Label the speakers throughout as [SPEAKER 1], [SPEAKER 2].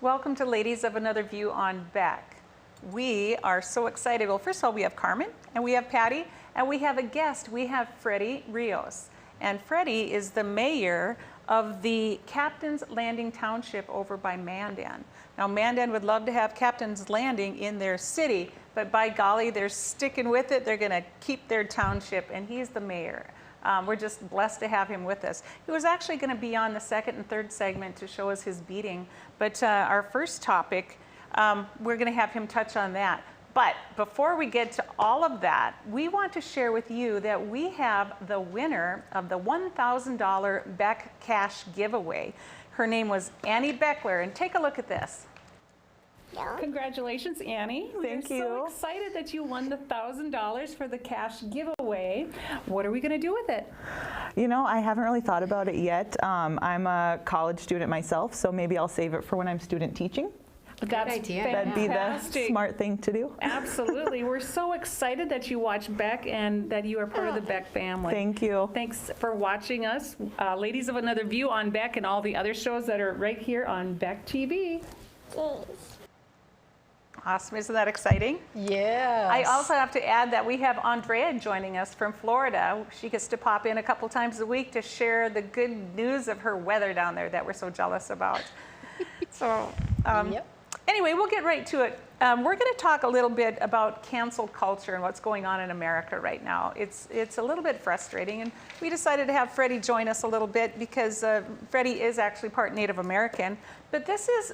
[SPEAKER 1] Welcome to Ladies of Another View on Beck. We are so excited. Well, first of all, we have Carmen and we have Patty and we have a guest. We have Freddi Rios. And Freddi is the mayor of the Captain's Landing Township over by Mandan. Now, Mandan would love to have Captain's Landing in their city, but by golly, they're sticking with it. They're going to keep their township, and he's the mayor. We're just blessed to have him with us. He was actually going to be on the second and third segment to show us his beating, but our first topic, we're going to have him touch on that. But before we get to all of that, we want to share with you that we have the winner of the $1,000 Beck Cash giveaway. Her name was Annie Beckler, and take a look at this.
[SPEAKER 2] Yeah.
[SPEAKER 1] Congratulations, Annie.
[SPEAKER 2] Thank
[SPEAKER 1] We're
[SPEAKER 2] you.
[SPEAKER 1] so excited that you won the $1,000 for the cash giveaway. What are we going to do with it?
[SPEAKER 2] You know, I haven't really thought about it yet. I'm a college student myself, so maybe I'll save it for when I'm student teaching.
[SPEAKER 1] That's
[SPEAKER 3] idea.
[SPEAKER 2] That'd be the
[SPEAKER 1] fantastic.
[SPEAKER 2] smart thing to do.
[SPEAKER 1] Absolutely. We're so excited that you watch Beck and that you are part of the Beck family.
[SPEAKER 2] Thank you.
[SPEAKER 1] Thanks for watching us. Ladies of Another View on Beck and all the other shows that are right here on Beck TV. Awesome. Isn't that exciting?
[SPEAKER 3] Yes.
[SPEAKER 1] I also have to add that we have Andrea joining us from Florida. She gets to pop in a couple times a week to share the good news of her weather down there that we're so jealous about. So,
[SPEAKER 3] Yep.
[SPEAKER 1] anyway, we'll get right to it. We're going to talk a little bit about cancel culture and what's going on in America right now. It's a little bit frustrating, and we decided to have Freddi join us a little bit because Freddi is actually part Native American. But this is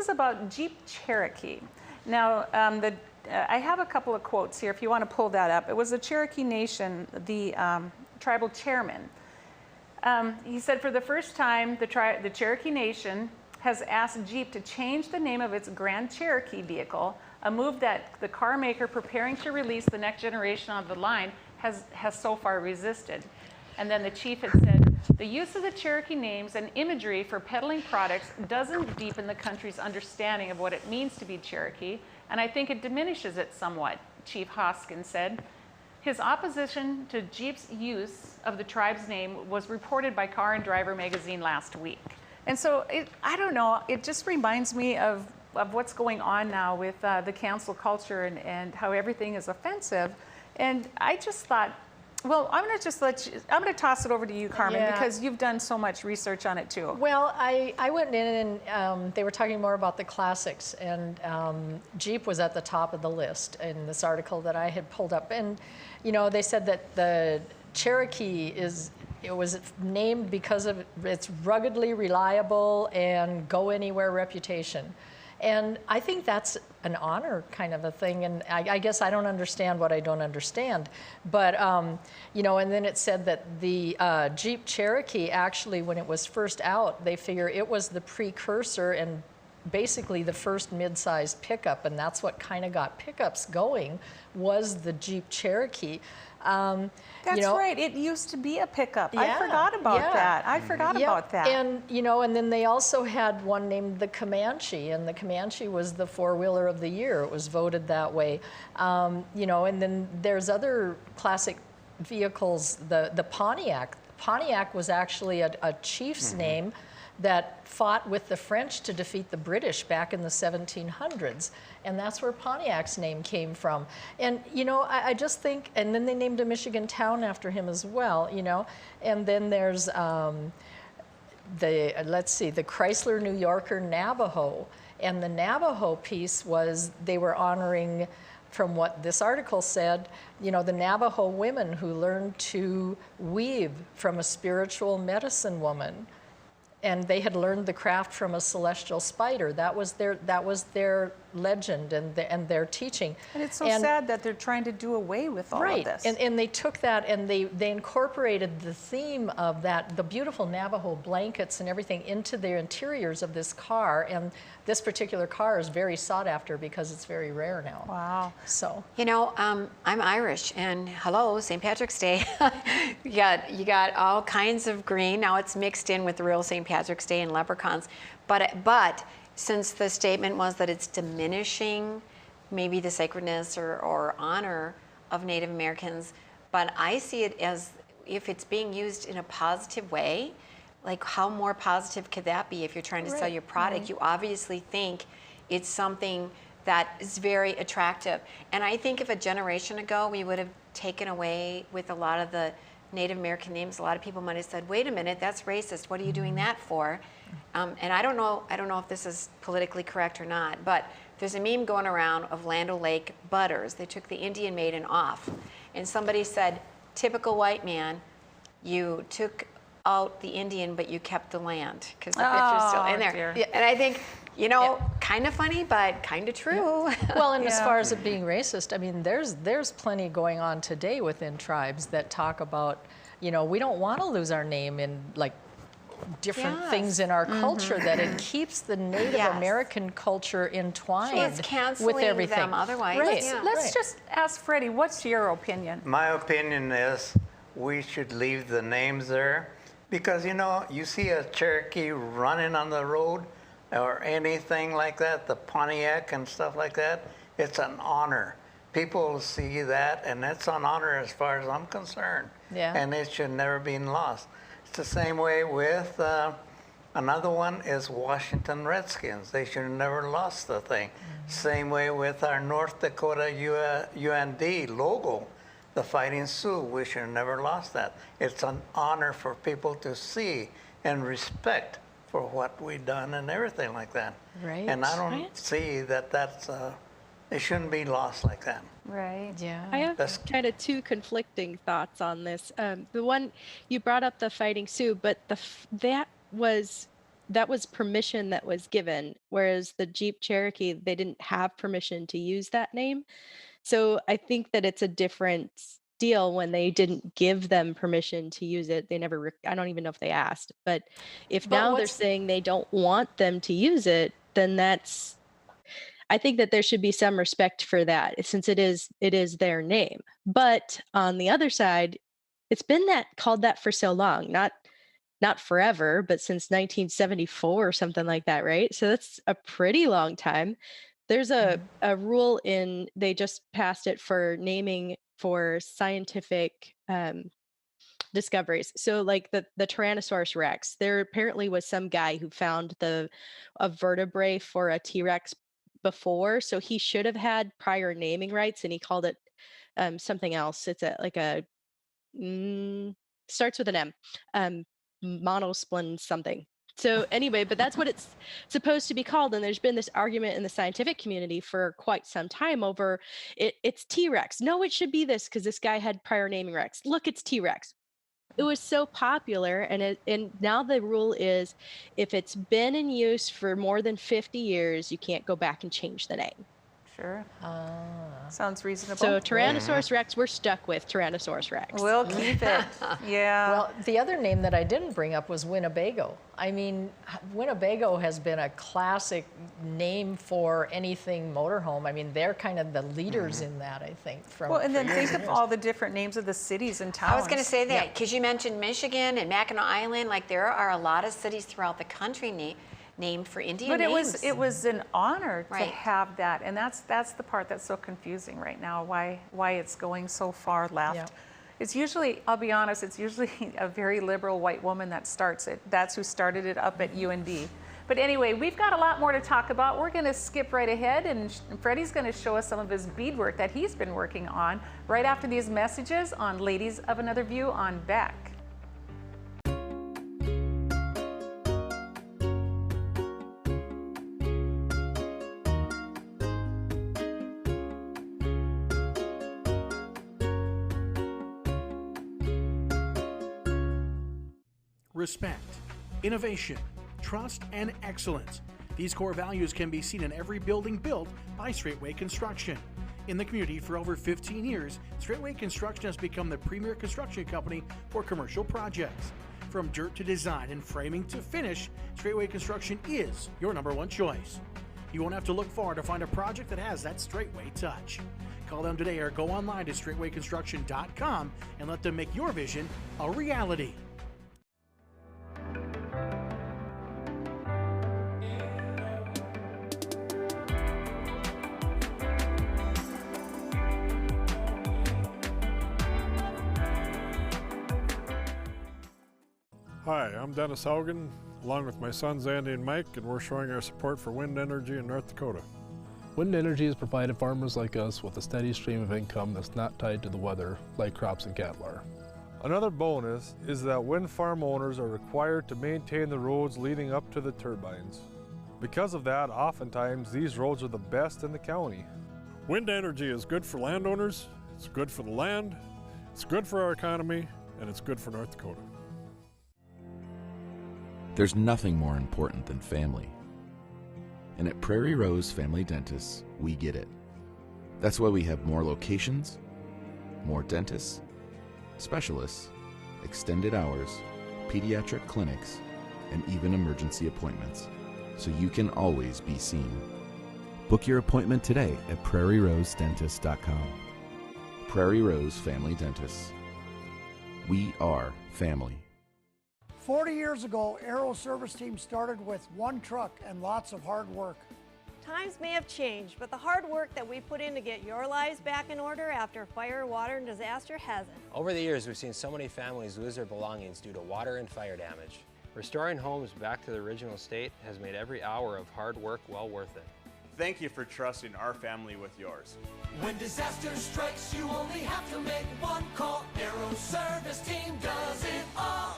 [SPEAKER 1] about Jeep Cherokee. Now, I have a couple of quotes here if you want to pull that up. It was the Cherokee Nation, the tribal chairman. He said, for the first time, the Cherokee Nation has asked Jeep to change the name of its Grand Cherokee vehicle, a move that the car maker preparing to release the next generation of the line has so far resisted. And then the chief had said, the use of the Cherokee names and imagery for peddling products doesn't deepen the country's understanding of what it means to be Cherokee, and I think it diminishes it somewhat, Chief Hoskins said. His opposition to Jeep's use of the tribe's name was reported by Car and Driver magazine last week. And so, I don't know, it just reminds me of what's going on now with the cancel culture and how everything is offensive. And I just thought, well, I'm going to toss it over to you, Carmen, because you've done so much research on it too.
[SPEAKER 3] Well, I went in and they were talking more about the classics, and Jeep was at the top of the list in this article that I had pulled up. And, you know, they said that the Cherokee it was named because of its ruggedly reliable and go-anywhere reputation. And I think that's an honor kind of a thing. And I guess I don't understand what I don't understand. But, you know, and then it said that the Jeep Cherokee, actually, when it was first out, they figure it was the precursor and basically the first mid-sized pickup. And that's what kind of got pickups going, was the Jeep Cherokee.
[SPEAKER 1] That's right. It used to be a pickup.
[SPEAKER 3] Yeah,
[SPEAKER 1] I forgot about that. I forgot about that.
[SPEAKER 3] And, you know, and then they also had one named the Comanche, and the Comanche was the four-wheeler of the year. It was voted that way. You know, and then there's other classic vehicles, the Pontiac. Pontiac was actually a chief's name that fought with the French to defeat the British back in the 1700s. And that's where Pontiac's name came from. And, you know, I just think, and then they named a Michigan town after him as well, you know. And then there's the Chrysler New Yorker Navajo. And the Navajo piece was, they were honoring, from what this article said, you know, the Navajo women who learned to weave from a spiritual medicine woman. And they had learned the craft from a celestial spider. That was their legend and their teaching.
[SPEAKER 1] And it's so sad that they're trying to do away with all of this.
[SPEAKER 3] And they took that and they incorporated the theme of that, the beautiful Navajo blankets and everything, into the interiors of this car. And this particular car is very sought after because it's very rare now.
[SPEAKER 1] Wow.
[SPEAKER 3] So,
[SPEAKER 4] you know, I'm Irish, and hello, St. Patrick's Day. you got all kinds of green. Now it's mixed in with the real St. Patrick's Day and leprechauns. But since the statement was that it's diminishing maybe the sacredness or honor of Native Americans, but I see it as if it's being used in a positive way, like how more positive could that be if you're trying to sell your product? You obviously think it's something that is very attractive. And I think if a generation ago we would have taken away with a lot of the Native American names, a lot of people might have said, wait a minute, that's racist. What are you doing that for? And I don't know if this is politically correct or not, but there's a meme going around of Land O'Lake butters. They took the Indian maiden off. And somebody said, typical white man, you took out the Indian, but you kept the land, because the picture's still in there.
[SPEAKER 1] Dear.
[SPEAKER 4] And I think, kind of funny, but kind of true.
[SPEAKER 3] Well, and as far as it being racist, I mean, there's plenty going on today within tribes that talk about, we don't want to lose our name in like different things in our culture, that it keeps the Native American culture entwined
[SPEAKER 4] It's canceling
[SPEAKER 3] with everything.
[SPEAKER 4] them otherwise.
[SPEAKER 3] Right.
[SPEAKER 1] Let's just ask Freddi, what's your opinion?
[SPEAKER 5] My opinion is we should leave the names there, because you see a Cherokee running on the road or anything like that, the Pontiac and stuff like that, it's an honor. People see that, and it's an honor as far as I'm concerned.
[SPEAKER 3] Yeah.
[SPEAKER 5] And it should never be lost. It's the same way with another one is Washington Redskins. They should have never lost the thing. Same way with our North Dakota UND logo, the Fighting Sioux. We should have never lost that. It's an honor for people to see and respect for what we've done and everything like that.
[SPEAKER 3] Right.
[SPEAKER 5] And I don't see that that's, it shouldn't be lost like that.
[SPEAKER 1] Right.
[SPEAKER 3] Yeah.
[SPEAKER 6] I have
[SPEAKER 5] That's-
[SPEAKER 6] kind of two conflicting thoughts on this. The one you brought up, the Fighting Sioux, but that was permission that was given, whereas the Jeep Cherokee, they didn't have permission to use that name. So I think that it's a different deal when they didn't give them permission to use it. They never, I don't even know if they asked, but if
[SPEAKER 3] But
[SPEAKER 6] now they're
[SPEAKER 3] what's-
[SPEAKER 6] saying they don't want them to use it, then I think that there should be some respect for that, since it is their name. But on the other side, it's been called that for so long, not forever, but since 1974 or something like that, right? So that's a pretty long time. There's a rule they just passed it for naming for scientific discoveries. So like the Tyrannosaurus Rex, there apparently was some guy who found a vertebrae for a T-Rex before, so he should have had prior naming rights, and he called it something else. It's starts with an M, monosplin something. So anyway, but that's what it's supposed to be called, and there's been this argument in the scientific community for quite some time over it's T-Rex. No, it should be this because this guy had prior naming rights. Look, it's T-Rex. It was so popular, and now the rule is if it's been in use for more than 50 years, you can't go back and change the name.
[SPEAKER 1] Sure. Sounds reasonable.
[SPEAKER 6] So Tyrannosaurus Rex, we're stuck with Tyrannosaurus Rex.
[SPEAKER 1] We'll keep it. Yeah.
[SPEAKER 3] Well, the other name that I didn't bring up was Winnebago. I mean, Winnebago has been a classic name for anything motorhome. I mean, they're kind of the leaders in that, I think.
[SPEAKER 1] Well, and then
[SPEAKER 3] for years
[SPEAKER 1] think
[SPEAKER 3] and
[SPEAKER 1] of
[SPEAKER 3] years.
[SPEAKER 1] all the different names of the cities and towns.
[SPEAKER 4] I was going to say that because you mentioned Michigan and Mackinac Island. Like there are a lot of cities throughout the country named for Indian
[SPEAKER 1] But
[SPEAKER 4] names.
[SPEAKER 1] it was an honor to
[SPEAKER 4] Right.
[SPEAKER 1] have that, and that's the part that's so confusing right now. Why it's going so far left.
[SPEAKER 3] Yeah.
[SPEAKER 1] It's usually, I'll be honest, it's usually a very liberal white woman that starts it. That's who started it up at UND. But anyway, we've got a lot more to talk about. We're going to skip right ahead, and Freddi's going to show us some of his beadwork that he's been working on right after these messages on Ladies of Another View on Beck.
[SPEAKER 7] Respect, innovation, trust, and excellence. These core values can be seen in every building built by Straightway Construction. In the community for over 15 years, Straightway Construction has become the premier construction company for commercial projects. From dirt to design and framing to finish, Straightway Construction is your #1 choice. You won't have to look far to find a project that has that Straightway touch. Call them today or go online to straightwayconstruction.com and let them make your vision a reality.
[SPEAKER 8] Hi, I'm Dennis Haugen, along with my sons Andy and Mike, and we're showing our support for wind energy in North Dakota.
[SPEAKER 9] Wind energy has provided farmers like us with a steady stream of income that's not tied to the weather like crops and cattle are.
[SPEAKER 8] Another bonus is that wind farm owners are required to maintain the roads leading up to the turbines. Because of that, oftentimes these roads are the best in the county. Wind energy is good for landowners, it's good for the land, it's good for our economy, and it's good for North Dakota.
[SPEAKER 10] There's nothing more important than family. And at Prairie Rose Family Dentists, we get it. That's why we have more locations, more dentists, specialists, extended hours, pediatric clinics, and even emergency appointments, so you can always be seen. Book your appointment today at prairierosedentist.com. Prairie Rose Family Dentists. We are family.
[SPEAKER 11] 40 years ago, Aero Service Team started with one truck and lots of hard work.
[SPEAKER 12] Times may have changed, but the hard work that we put in to get your lives back in order after fire, water, and disaster hasn't.
[SPEAKER 13] Over the years, we've seen so many families lose their belongings due to water and fire damage. Restoring homes back to the original state has made every hour of hard work well worth it.
[SPEAKER 14] Thank you for trusting our family with yours.
[SPEAKER 15] When disaster strikes, you only have to make one call. Aero Service Team does it all.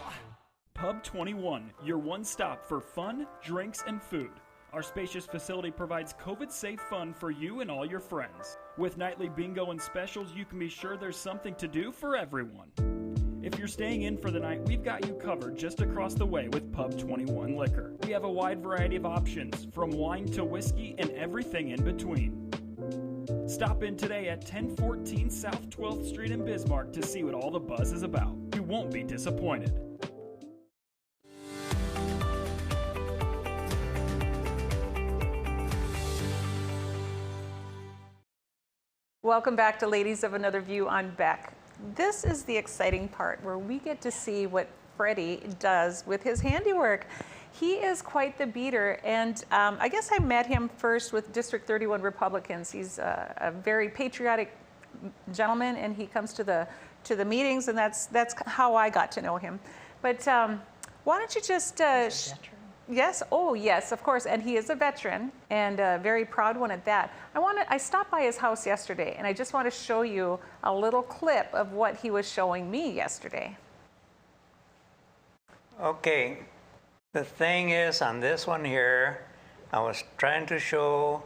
[SPEAKER 16] Pub 21, your one stop for fun, drinks, and food. Our spacious facility provides COVID-safe fun for you and all your friends. With nightly bingo and specials, you can be sure there's something to do for everyone. If you're staying in for the night, we've got you covered just across the way with Pub 21 Liquor. We have a wide variety of options, from wine to whiskey and everything in between. Stop in today at 1014 South 12th Street in Bismarck to see what all the buzz is about. You won't be disappointed.
[SPEAKER 1] Welcome back to Ladies of Another View on Beck. This is the exciting part where we get to see what Freddi does with his handiwork. He is quite the beater, and I guess I met him first with District 31 Republicans. He's a very patriotic gentleman, and he comes to the meetings, and that's how I got to know him. But why don't you just Yes, oh yes, of course, and he is a veteran, and a very proud one at that. I stopped by his house yesterday, and I just want to show you a little clip of what he was showing me yesterday.
[SPEAKER 5] Okay, the thing is, on this one here, I was trying to show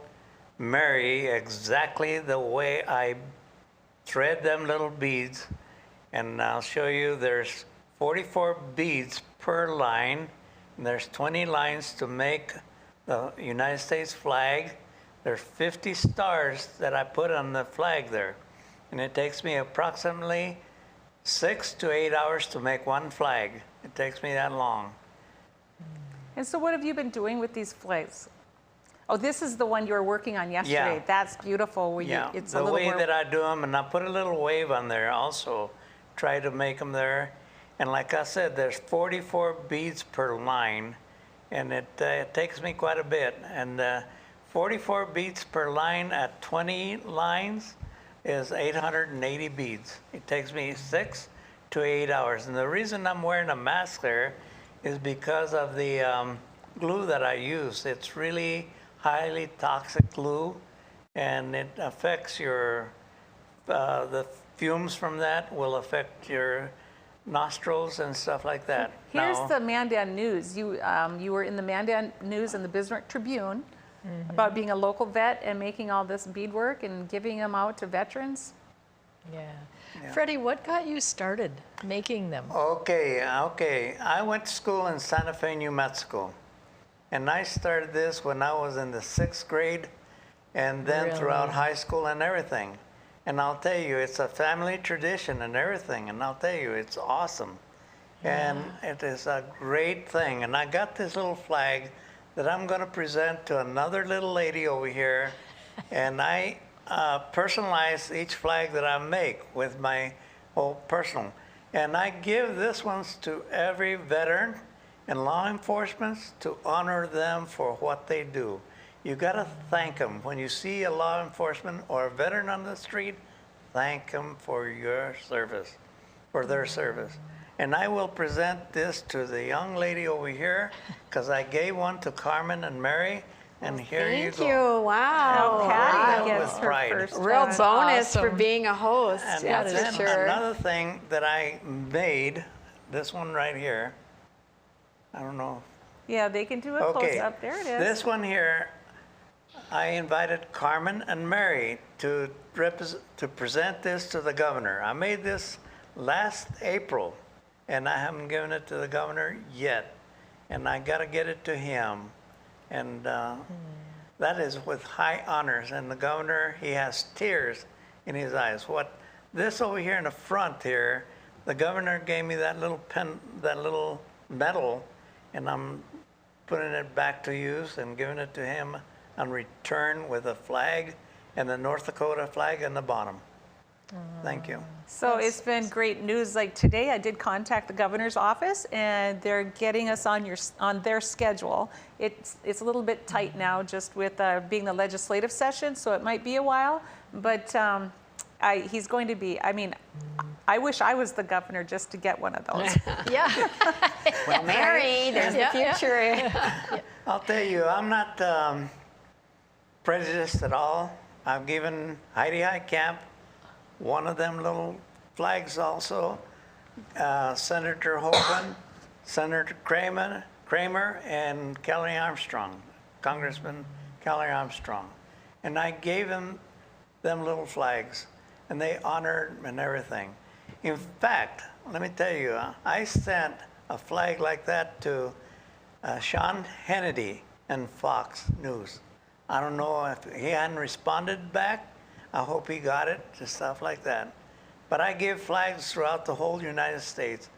[SPEAKER 5] Mary exactly the way I thread them little beads, and I'll show you there's 44 beads per line. There's 20 lines to make the United States flag. There's 50 stars that I put on the flag there. And it takes me approximately 6 to 8 hours to make one flag. It takes me that long.
[SPEAKER 1] And so what have you been doing with these flags? Oh, this is the one you were working on yesterday.
[SPEAKER 5] Yeah.
[SPEAKER 1] That's beautiful. It's
[SPEAKER 5] the way that I do them, and I put a little wave on there also. Try to make them there. And like I said, there's 44 beads per line, and it takes me quite a bit. And 44 beads per line at 20 lines is 880 beads. It takes me 6 to 8 hours. And the reason I'm wearing a mask there is because of the glue that I use. It's really highly toxic glue, and it affects your, the fumes from that will affect your nostrils and stuff like that.
[SPEAKER 1] Here's the Mandan News. You were in the Mandan News and the Bismarck Tribune about being a local vet and making all this beadwork and giving them out to veterans.
[SPEAKER 3] Yeah. Freddi, what got you started making them?
[SPEAKER 5] Okay. I went to school in Santa Fe, New Mexico. And I started this when I was in the 6th grade, and then throughout high school and everything. And I'll tell you, it's a family tradition and everything, and I'll tell you, it's awesome. Yeah. And it is a great thing. And I got this little flag that I'm going to present to another little lady over here, and I personalize each flag that I make with my whole personal. And I give this ones to every veteran and law enforcement to honor them for what they do. You got to thank them. When you see a law enforcement or a veteran on the street, thank them for your service, for their service. And I will present this to the young lady over here, because I gave one to Carmen and Mary, and here you
[SPEAKER 4] Thank
[SPEAKER 5] go.
[SPEAKER 4] you. Wow.
[SPEAKER 1] Now Patty
[SPEAKER 5] Wow.
[SPEAKER 1] gets
[SPEAKER 5] With
[SPEAKER 1] her
[SPEAKER 5] pride.
[SPEAKER 1] first
[SPEAKER 4] Real
[SPEAKER 1] one.
[SPEAKER 4] bonus for
[SPEAKER 3] Awesome.
[SPEAKER 4] being a host.
[SPEAKER 5] And
[SPEAKER 4] That's
[SPEAKER 5] then
[SPEAKER 4] for sure.
[SPEAKER 5] another thing that I made, this one right here, I don't know.
[SPEAKER 1] Yeah, they can do a
[SPEAKER 5] Okay,
[SPEAKER 1] close-up. There it is.
[SPEAKER 5] this one here, I invited Carmen and Mary to present this to the governor. I made this last April, and I haven't given it to the governor yet. And I got to get it to him. And that is with high honors. And the governor, he has tears in his eyes. This over here in the front here, the governor gave me that little medal, and I'm putting it back to use and giving it to him on return with a flag and the North Dakota flag in the bottom. Thank you.
[SPEAKER 1] So it's been great news. Like today, I did contact the governor's office, and they're getting us on their schedule. It's a little bit tight now, just with being the legislative session, so it might be a while. But he's going to be. I mean, I wish I was the governor just to get one of those.
[SPEAKER 3] Yeah.
[SPEAKER 4] Well, Mary, there's the future.
[SPEAKER 5] I'll tell you, I'm not prejudiced at all. I've given Heidi Heitkamp one of them little flags also, Senator Hogan, Senator Kramer, and Kelly Armstrong, Congressman Kelly Armstrong. And I gave them little flags, and they honored and everything. In fact, let me tell you, I sent a flag like that to Sean Hannity and Fox News. I don't know if he hadn't responded back. I hope he got it, just stuff like that. But I give flags throughout the whole United States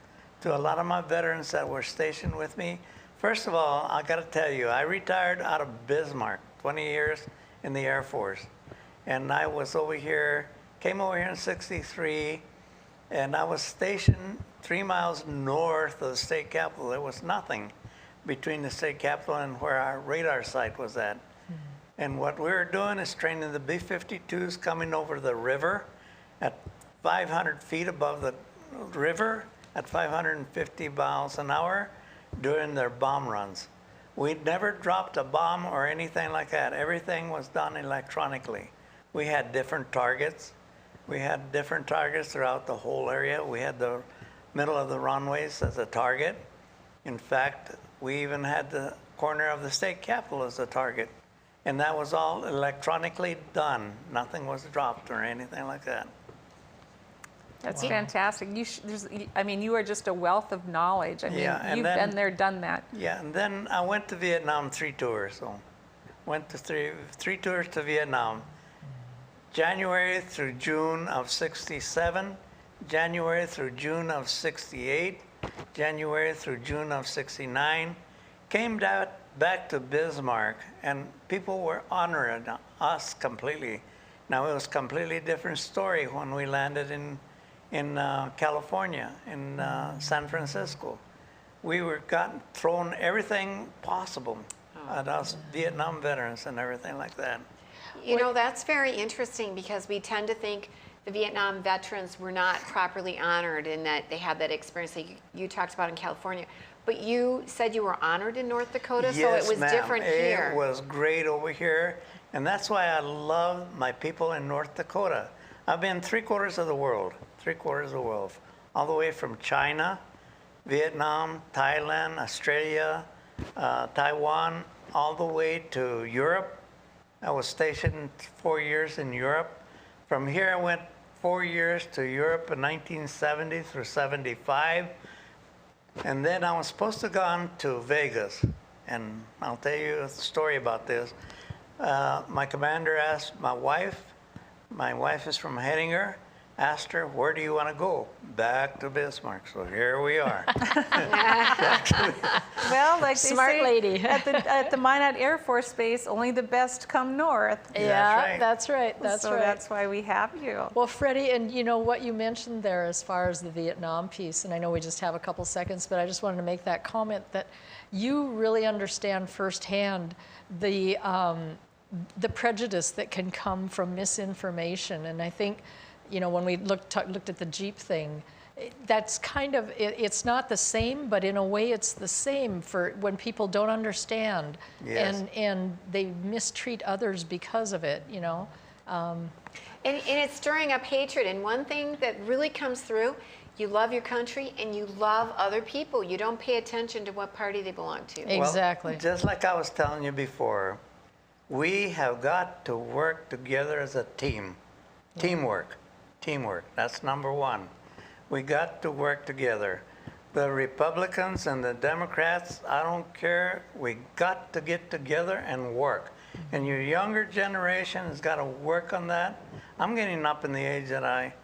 [SPEAKER 5] to a lot of my veterans that were stationed with me. First of all, I got to tell you, I retired out of Bismarck, 20 years in the Air Force. And I was over here, came over here in '63, and I was stationed 3 miles north of the state capitol. There was nothing between the state capitol and where our radar site was at. And what we were doing is training the B-52s coming over the river at 500 feet above the river at 550 miles an hour during their bomb runs. We'd never dropped a bomb or anything like that. Everything was done electronically. We had different targets. We had different targets throughout the whole area. We had the middle of the runways as a target. In fact, we even had the corner of the state capitol as a target. And that was all electronically done. Nothing was dropped or anything like that.
[SPEAKER 1] That's fantastic. I mean, you are just a wealth of knowledge. I mean, you've been there, done that.
[SPEAKER 5] Yeah, and then I went to Vietnam 3 tours. So went to three tours to Vietnam. January through June of '67, January through June of '68, January through June of '69. Came back to Bismarck, and people were honoring us completely. Now, it was a completely different story when we landed in California, in San Francisco. We were thrown everything possible at us Vietnam veterans and everything like that.
[SPEAKER 4] You know, that's very interesting because we tend to think the Vietnam veterans were not properly honored in that they had that experience that you talked about in California. But you said you were honored in North Dakota, so it was different here.
[SPEAKER 5] It was great over here, and that's why I love my people in North Dakota. I've been 3/4 of the world, all the way from China, Vietnam, Thailand, Australia, Taiwan, all the way to Europe. I was stationed 4 years in Europe. From here, I went 4 years to Europe in 1970 through '75. And then I was supposed to go on to Vegas, and I'll tell you a story about this. My commander asked my wife is from Hettinger, asked her, where do you want to go? Back to Bismarck. So here we are.
[SPEAKER 1] Well, like
[SPEAKER 3] Smart
[SPEAKER 1] they say,
[SPEAKER 3] lady.
[SPEAKER 1] at the Minot Air Force Base, only the best come north.
[SPEAKER 3] Yeah, that's right.
[SPEAKER 1] So that's why we have you.
[SPEAKER 3] Well, Freddi, and you know what you mentioned there as far as the Vietnam piece, and I know we just have a couple seconds, but I just wanted to make that comment that you really understand firsthand the prejudice that can come from misinformation. And I think, you know, when we looked at the Jeep thing, that's kind of, it's not the same, but in a way it's the same for when people don't understand.
[SPEAKER 5] Yes.
[SPEAKER 3] And they mistreat others because of it, you know.
[SPEAKER 4] And it's stirring up hatred. And one thing that really comes through, you love your country and you love other people. You don't pay attention to what party they belong to.
[SPEAKER 3] Exactly.
[SPEAKER 5] Well, just like I was telling you before, we have got to work together as a team. Teamwork. Teamwork. That's number one. We got to work together. The Republicans and the Democrats, I don't care. We got to get together and work. And your younger generation has got to work on that. I'm getting up in the age that I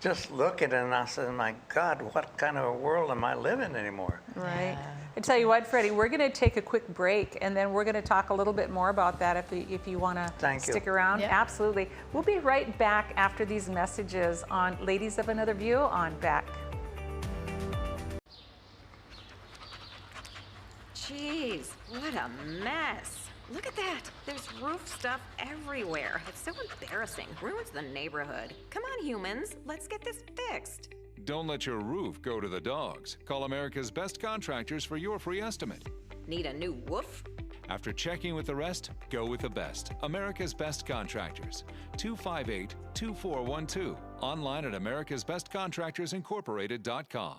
[SPEAKER 5] just look at it and I say, my God, what kind of a world am I living anymore?
[SPEAKER 1] Right. I tell you what, Freddi, we're going to take a quick break, and then we're going to talk a little bit more about that if you want to stick around.
[SPEAKER 3] Yeah.
[SPEAKER 1] Absolutely. We'll be right back after these messages on Ladies of Another View on Beck.
[SPEAKER 17] Jeez, what a mess. Look at that. There's roof stuff everywhere. It's so embarrassing. Ruins the neighborhood. Come on, humans. Let's get this fixed.
[SPEAKER 18] Don't let your roof go to the dogs. Call America's Best Contractors for your free estimate.
[SPEAKER 17] Need a new woof?
[SPEAKER 18] After checking with the rest, go with the best. America's Best Contractors. 258-2412. Online at americasbestcontractorsincorporated.com.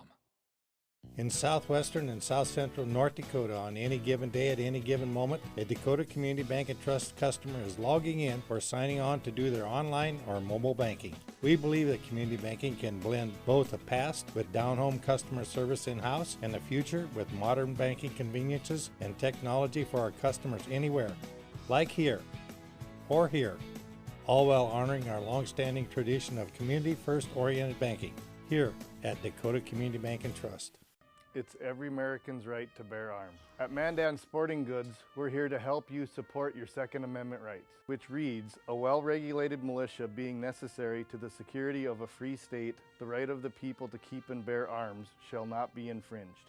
[SPEAKER 19] In southwestern and south central North Dakota, on any given day at any given moment, a Dakota Community Bank and Trust customer is logging in or signing on to do their online or mobile banking. We believe that community banking can blend both the past with down-home customer service in-house and the future with modern banking conveniences and technology for our customers anywhere, like here or here, all while honoring our long-standing tradition of community-first oriented banking here at Dakota Community Bank and Trust.
[SPEAKER 20] It's every American's right to bear arms. At Mandan Sporting Goods, we're here to help you support your Second Amendment rights, which reads, a well-regulated militia being necessary to the security of a free state, the right of the people to keep and bear arms shall not be infringed.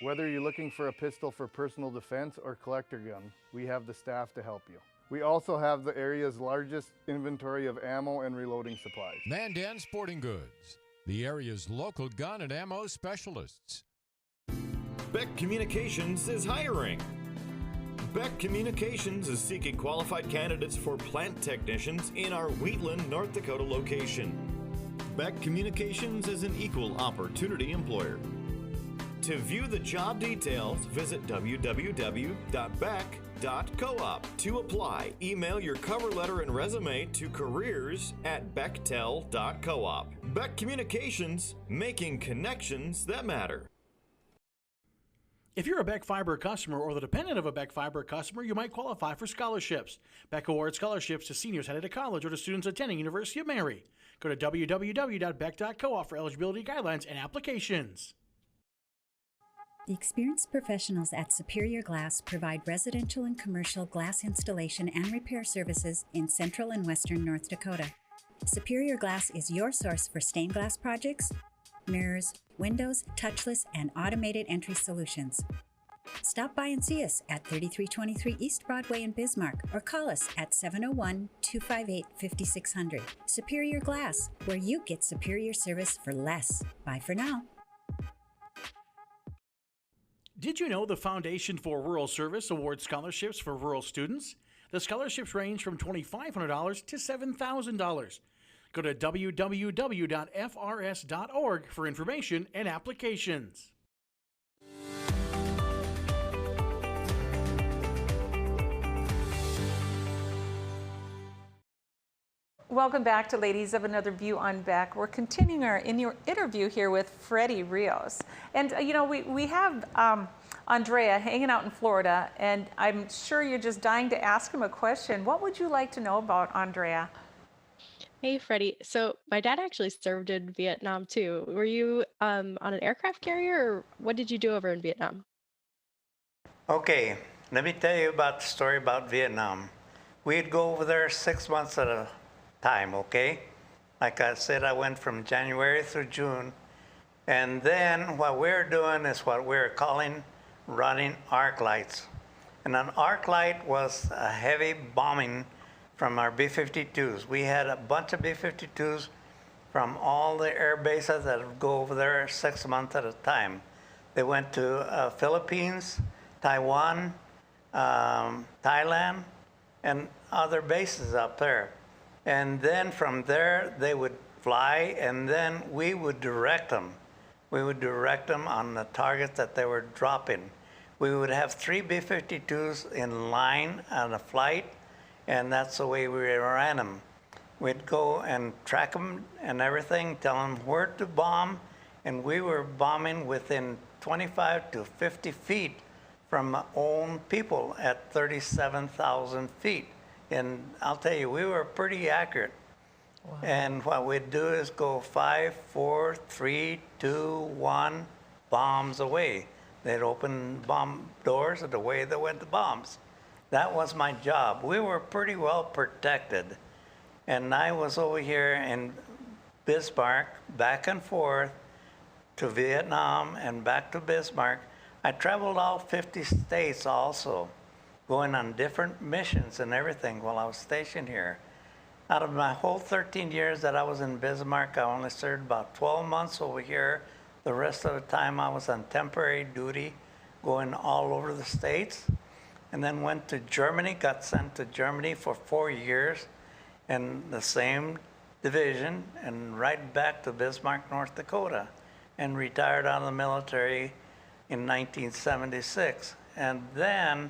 [SPEAKER 20] Whether you're looking for a pistol for personal defense or collector gun, we have the staff to help you. We also have the area's largest inventory of ammo and reloading supplies.
[SPEAKER 21] Mandan Sporting Goods, the area's local gun and ammo specialists.
[SPEAKER 22] Beck Communications is hiring. Beck Communications is seeking qualified candidates for plant technicians in our Wheatland, North Dakota location. Beck Communications is an equal opportunity employer. To view the job details, visit www.beck.coop. To apply, email your cover letter and resume to careers@bechtel.coop. Beck Communications, making connections that matter.
[SPEAKER 7] If you're a Beck Fiber customer or the dependent of a Beck Fiber customer, you might qualify for scholarships. Beck awards scholarships to seniors headed to college or to students attending University of Mary. Go to www.beck.coop for eligibility guidelines and applications.
[SPEAKER 23] The experienced professionals at Superior Glass provide residential and commercial glass installation and repair services in central and western North Dakota. Superior Glass is your source for stained glass projects, mirrors, windows, touchless, and automated entry solutions. Stop by and see us at 3323 East Broadway in Bismarck or call us at 701-258-5600. Superior Glass, where you get superior service for less. Bye for now.
[SPEAKER 7] Did you know the Foundation for Rural Service awards scholarships for rural students? The scholarships range from $2,500 to $7,000. Go to www.frs.org for information and applications.
[SPEAKER 1] Welcome back to Ladies of Another View on Beck. We're continuing our interview here with Freddi Rios. And, you know, we have Andrea hanging out in Florida, and I'm sure you're just dying to ask him a question. What would you like to know about Andrea?
[SPEAKER 6] Hey, Freddi. So my dad actually served in Vietnam too. Were you on an aircraft carrier, or what did you do over in Vietnam?
[SPEAKER 5] Okay, let me tell you about the story about Vietnam. We'd go over there 6 months at a time, okay? Like I said, I went from January through June. And then what we're doing is what we're calling running arc lights. And an arc light was a heavy bombing from our B-52s. We had a bunch of B-52s from all the air bases that go over there 6 months at a time. They went to Philippines, Taiwan, Thailand, and other bases up there. And then from there, they would fly, and then we would direct them. We would direct them on the target that they were dropping. We would have 3 B-52s in line on a flight, and that's the way we ran them. We'd go and track them and everything, tell them where to bomb, and we were bombing within 25 to 50 feet from our own people at 37,000 feet. And I'll tell you, we were pretty accurate. Wow. And what we'd do is go 5, 4, 3, 2, 1, bombs away. They'd open bomb doors, and away they went the bombs. That was my job. We were pretty well protected. And I was over here in Bismarck, back and forth to Vietnam and back to Bismarck. I traveled all 50 states also, going on different missions and everything while I was stationed here. Out of my whole 13 years that I was in Bismarck, I only served about 12 months over here. The rest of the time I was on temporary duty, going all over the states. And then went to Germany, got sent to Germany for 4 years in the same division, and right back to Bismarck, North Dakota, and retired out of the military in 1976. And then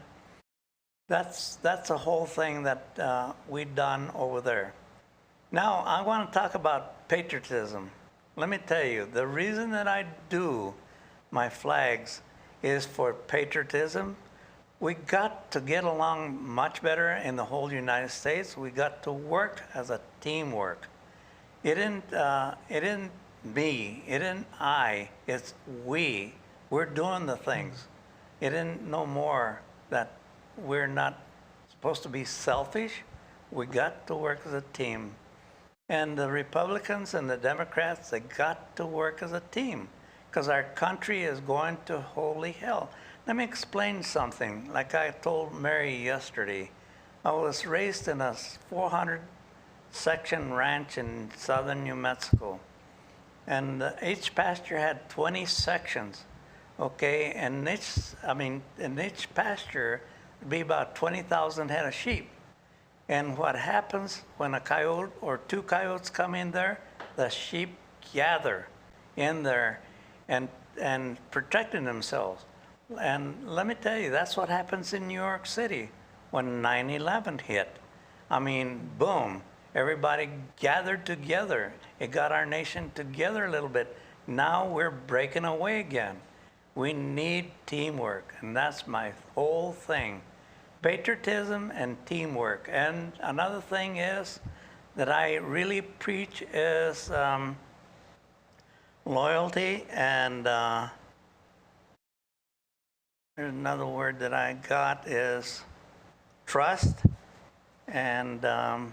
[SPEAKER 5] that's a whole thing that we've done over there. Now, I want to talk about patriotism. Let me tell you, the reason that I do my flags is for patriotism. We got to get along much better in the whole United States. We got to work as a teamwork. It isn't me, it isn't I, it's we. We're doing the things. It isn't no more that we're not supposed to be selfish. We got to work as a team. And the Republicans and the Democrats, they got to work as a team because our country is going to holy hell. Let me explain something. Like I told Mary yesterday, I was raised in a 400-section ranch in southern New Mexico. And each pasture had 20 sections, okay? And in each pasture would be about 20,000 head of sheep. And what happens when a coyote or 2 coyotes come in there, the sheep gather in there and protecting themselves. And let me tell you, that's what happens in New York City when 9/11 hit. I mean, boom, everybody gathered together. It got our nation together a little bit. Now we're breaking away again. We need teamwork, and that's my whole thing. Patriotism and teamwork. And another thing is that I really preach is loyalty and there's another word that I got is trust, and my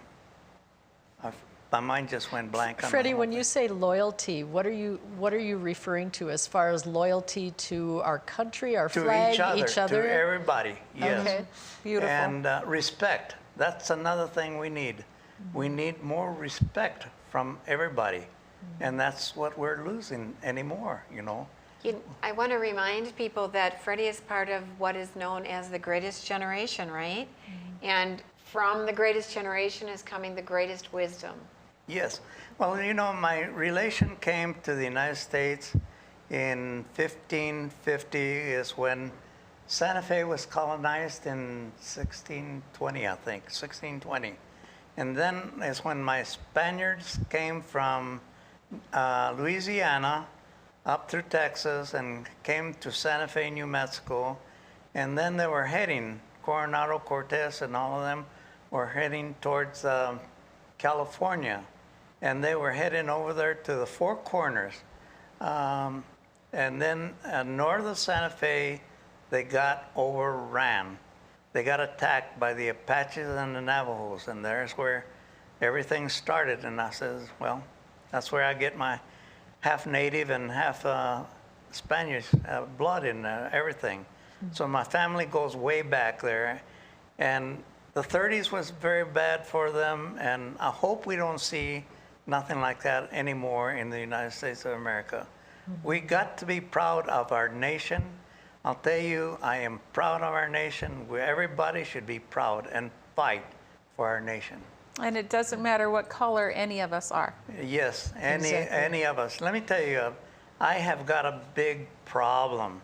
[SPEAKER 5] mind just went blank on
[SPEAKER 3] Freddi, when you say loyalty, what are you referring to as far as loyalty to our country, our flag,
[SPEAKER 5] each other? To everybody, yes.
[SPEAKER 3] Okay, beautiful.
[SPEAKER 5] And respect. That's another thing we need. Mm-hmm. We need more respect from everybody, and that's what we're losing anymore, you know.
[SPEAKER 4] I want to remind people that Freddi is part of what is known as the greatest generation, right? Mm-hmm. And from the greatest generation is coming the greatest wisdom.
[SPEAKER 5] Yes. Well, you know, my relation came to the United States in 1550 is when Santa Fe was colonized in 1620, I think, 1620. And then is when my Spaniards came from Louisiana up through Texas and came to Santa Fe, New Mexico. And then they were heading, Coronado Cortez and all of them were heading towards California. And they were heading over there to the Four Corners. And then north of Santa Fe, they got overran. They got attacked by the Apaches and the Navajos, and there's where everything started. And I says, well, that's where I get my half native and half Spanish blood in everything. Mm-hmm. So my family goes way back there. And the 30s was very bad for them, and I hope we don't see nothing like that anymore in the United States of America. We got to be proud of our nation. I'll tell you, I am proud of our nation. Everybody should be proud and fight for our nation.
[SPEAKER 1] And it doesn't matter what color any of us are.
[SPEAKER 5] Yes, any
[SPEAKER 1] Exactly.
[SPEAKER 5] of us. Let me tell you, I have got a big problem.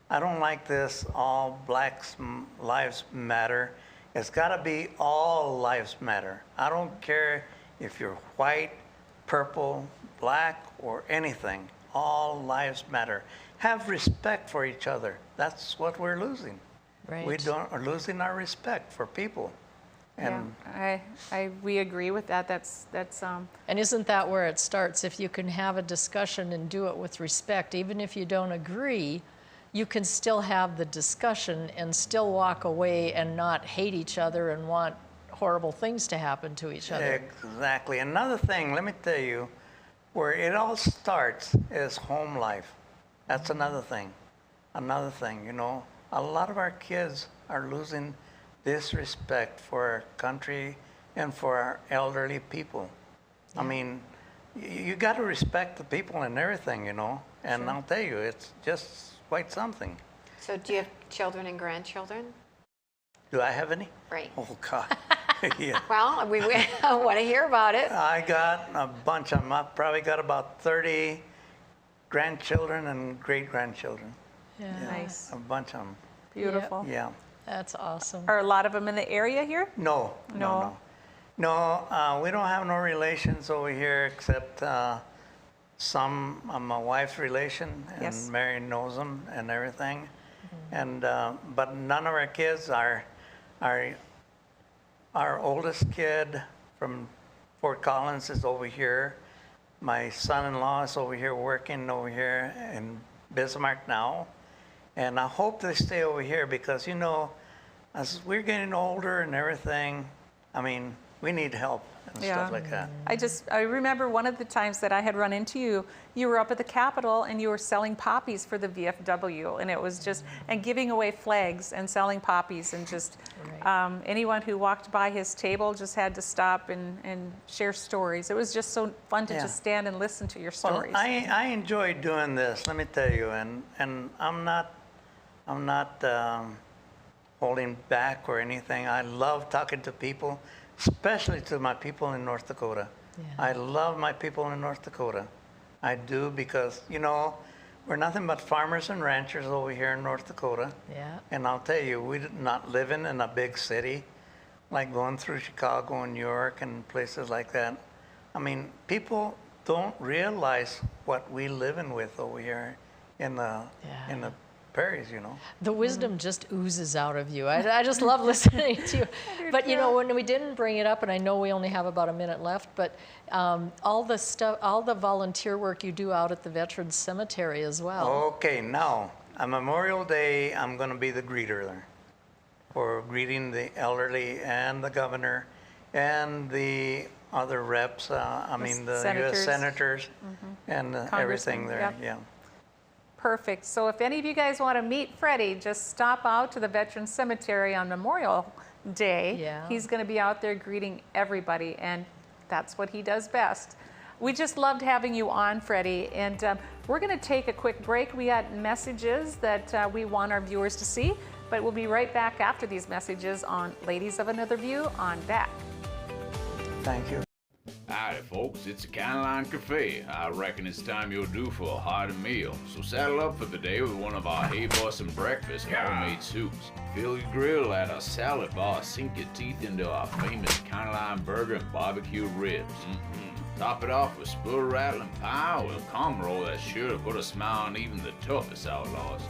[SPEAKER 5] I don't like this all blacks lives matter. It's got to be all lives matter. I don't care if you're white, purple, black, or anything. All lives matter. Have respect for each other. That's what we're losing.
[SPEAKER 3] Right.
[SPEAKER 5] Are losing our respect for people. And
[SPEAKER 1] we agree with that. That's
[SPEAKER 3] And isn't that where it starts? If you can have a discussion and do it with respect, even if you don't agree, you can still have the discussion and still walk away and not hate each other and want horrible things to happen to each other.
[SPEAKER 5] Exactly. Another thing, let me tell you, where it all starts is home life. That's another thing. Another thing, you know, a lot of our kids are losing this respect for our country and for our elderly people. I mean, you got to respect the people and everything, you know, and I'll tell you, it's just quite something.
[SPEAKER 4] So do you have children and grandchildren?
[SPEAKER 5] Do I have any?
[SPEAKER 4] Right.
[SPEAKER 5] Oh, God. Yeah.
[SPEAKER 4] Well, we want to hear about it.
[SPEAKER 5] I got a bunch of them. I've probably got about 30 grandchildren and great-grandchildren.
[SPEAKER 3] Yeah.
[SPEAKER 1] Nice.
[SPEAKER 5] A bunch of them.
[SPEAKER 1] Beautiful.
[SPEAKER 5] Yeah.
[SPEAKER 3] That's awesome.
[SPEAKER 1] Are a lot of them in the area here?
[SPEAKER 5] No, no. We don't have no relations over here except some of my wife's relation, and
[SPEAKER 1] Yes.
[SPEAKER 5] Mary knows them and everything. And but none of our kids are. Our oldest kid from Fort Collins is over here. My son-in-law is over here working over here in Bismarck now. And I hope they stay over here because, you know, as we're getting older and everything, I mean, we need help and stuff like that.
[SPEAKER 1] I remember one of the times that I had run into you, you were up at the Capitol and you were selling poppies for the VFW, and it was just, and giving away flags and selling poppies, and just anyone who walked by his table just had to stop and share stories. It was just so fun to just stand and listen to your stories.
[SPEAKER 5] Well, I enjoy doing this, let me tell you, and I'm not holding back or anything. I love talking to people, especially to my people in North Dakota.
[SPEAKER 3] Yeah.
[SPEAKER 5] I love my people in North Dakota. I do, because, you know, we're nothing but farmers and ranchers over here in North Dakota.
[SPEAKER 3] Yeah.
[SPEAKER 5] And I'll tell you, we're not living in a big city, like going through Chicago and New York and places like that. I mean, people don't realize what we living with over here in the prairies, you know.
[SPEAKER 3] The wisdom just oozes out of you. I just love listening to you. But you know, when we didn't bring it up, and I know we only have about a minute left, but all the stuff, all the volunteer work you do out at the Veterans Cemetery as well.
[SPEAKER 5] Okay, now, on Memorial Day, I'm going to be the greeter there for greeting the elderly and the governor and the other reps, the U.S. senators and everything there, yeah.
[SPEAKER 1] Perfect. So if any of you guys want to meet Freddi, just stop out to the Veterans Cemetery on Memorial Day.
[SPEAKER 3] Yeah.
[SPEAKER 1] He's going to be out there greeting everybody, and that's what he does best. We just loved having you on, Freddi, and we're going to take a quick break. We got messages that we want our viewers to see, but we'll be right back after these messages on Ladies of Another View on Back.
[SPEAKER 5] Thank you.
[SPEAKER 2] Howdy folks, it's the Line Cafe. I reckon it's time you're due for a hearty meal. So saddle up for the day with one of our hay-bussin' breakfast homemade soups. Fill your grill at our salad bar, sink your teeth into our famous Line burger and barbecue ribs. Top it off with spoon-rattling pie with a calm roll that's sure to put a smile on even the toughest outlaws.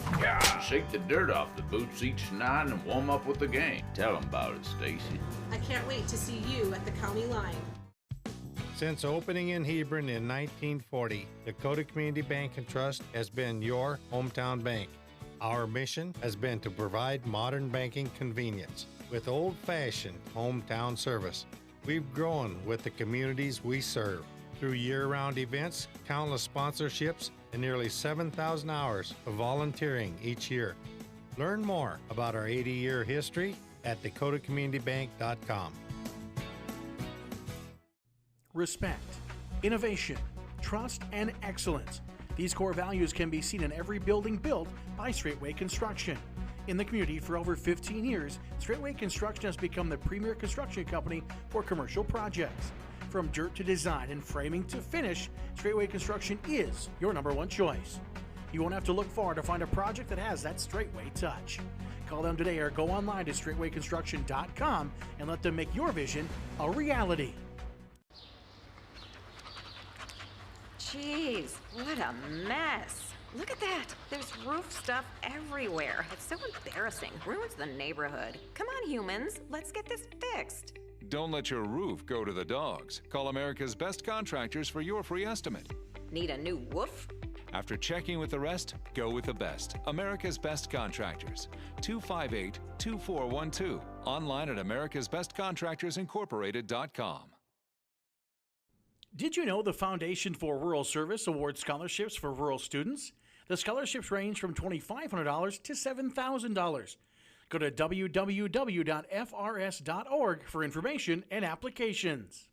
[SPEAKER 2] Shake the dirt off the boots each night and warm up with the gang. Tell them about it, Stacy.
[SPEAKER 8] I can't wait to see you at the County Line.
[SPEAKER 19] Since opening in Hebron in 1940, Dakota Community Bank and Trust has been your hometown bank. Our mission has been to provide modern banking convenience with old-fashioned hometown service. We've grown with the communities we serve through year-round events, countless sponsorships, and nearly 7,000 hours of volunteering each year. Learn more about our 80-year history at dakotacommunitybank.com.
[SPEAKER 7] Respect, innovation, trust, and excellence. These core values can be seen in every building built by Straightway Construction. In the community for over 15 years, Straightway Construction has become the premier construction company for commercial projects. From dirt to design and framing to finish, Straightway Construction is your number one choice. You won't have to look far to find a project that has that Straightway touch. Call them today or go online to straightwayconstruction.com and let them make your vision a reality.
[SPEAKER 17] Jeez, what a mess. Look at that. There's roof stuff everywhere. It's so embarrassing. Ruins the neighborhood. Come on, humans. Let's get this fixed.
[SPEAKER 18] Don't let your roof go to the dogs. Call America's Best Contractors for your free estimate.
[SPEAKER 17] Need a new woof?
[SPEAKER 18] After checking with the rest, go with the best. America's Best Contractors. 258-2412. Online at americasbestcontractorsincorporated.com.
[SPEAKER 7] Did you know the Foundation for Rural Service awards scholarships for rural students? The scholarships range from $2,500 to $7,000. Go to www.frs.org for information and applications.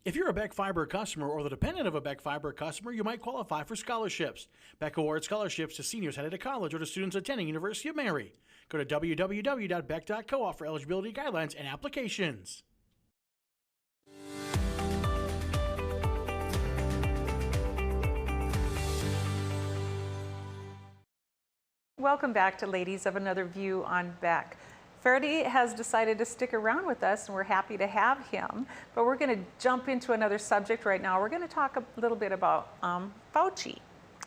[SPEAKER 7] If you're a Beck Fiber customer or the dependent of a Beck Fiber customer, you might qualify for scholarships. Beck awards scholarships to seniors headed to college or to students attending University of Mary. Go to www.beck.coop for eligibility guidelines and applications.
[SPEAKER 1] Welcome back to Ladies of Another View on Beck. Freddi has decided to stick around with us, and we're happy to have him. But we're going to jump into another subject right now. We're going to talk a little bit about Fauci.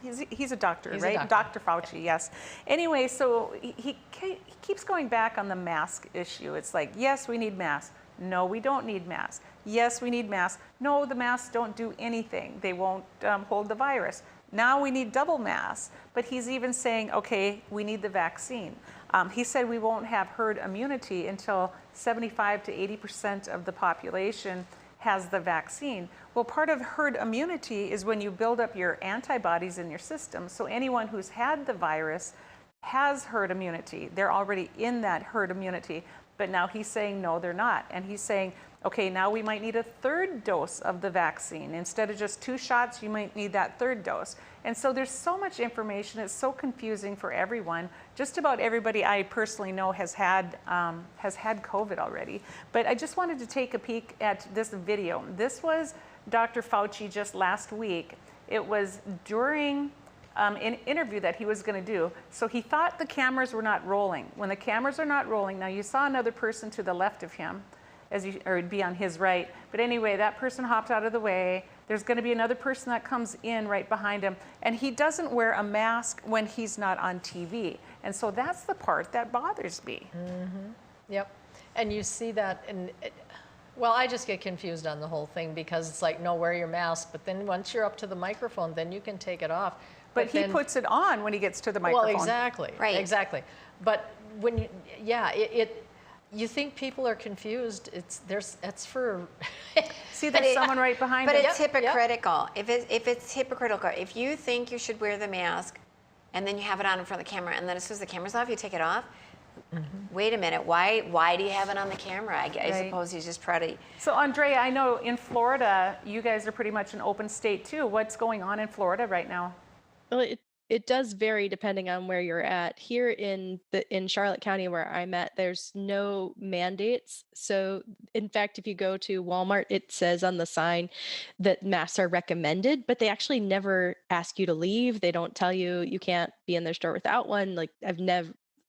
[SPEAKER 1] He's a doctor, right? Dr. Fauci, yes. Anyway, so he keeps going back on the mask issue. It's like, yes, we need masks. No, we don't need masks. Yes, we need masks. No, the masks don't do anything. They won't hold the virus. Now we need double masks. But he's even saying, okay, we need the vaccine. He said we won't have herd immunity until 75 to 80% of the population has the vaccine. Well, part of herd immunity is when you build up your antibodies in your system. So anyone who's had the virus has herd immunity. They're already in that herd immunity. But now he's saying, no, they're not. And he's saying, okay, now we might need a third dose of the vaccine. Instead of just 2 shots, you might need that third dose. And so there's so much information. It's so confusing for everyone. Just about everybody I personally know has had COVID already. But I just wanted to take a peek at this video. This was Dr. Fauci just last week. It was during an interview that he was going to do. So he thought the cameras were not rolling. When the cameras are not rolling, now you saw another person to the left of him, or it'd be on his right. But anyway, that person hopped out of the way. There's going to be another person that comes in right behind him. And he doesn't wear a mask when he's not on TV. And so that's the part that bothers me.
[SPEAKER 3] Mm-hmm. Yep. And you see that, well, I just get confused on the whole thing because it's like, no, wear your mask. But then once you're up to the microphone, then you can take it off.
[SPEAKER 1] But he puts it on when he gets to the microphone.
[SPEAKER 3] Well, exactly. Right. Exactly. But when you, you think people are confused. That's for.
[SPEAKER 1] See, there's someone right behind
[SPEAKER 4] him.
[SPEAKER 1] But
[SPEAKER 4] it's hypocritical. Yep. If it's hypocritical, if you think you should wear the mask, and then you have it on in front of the camera, and then as soon as the camera's off, you take it off. Mm-hmm. Wait a minute. Why do you have it on the camera? I suppose he's just proud of.
[SPEAKER 1] So, Andrea, I know in Florida, you guys are pretty much an open state too. What's going on in Florida right now?
[SPEAKER 6] Well, it does vary depending on where you're at. Here in Charlotte County where I'm at, there's no mandates. So in fact, if you go to Walmart, it says on the sign that masks are recommended, but they actually never ask you to leave. They don't tell you you can't be in their store without one. Like I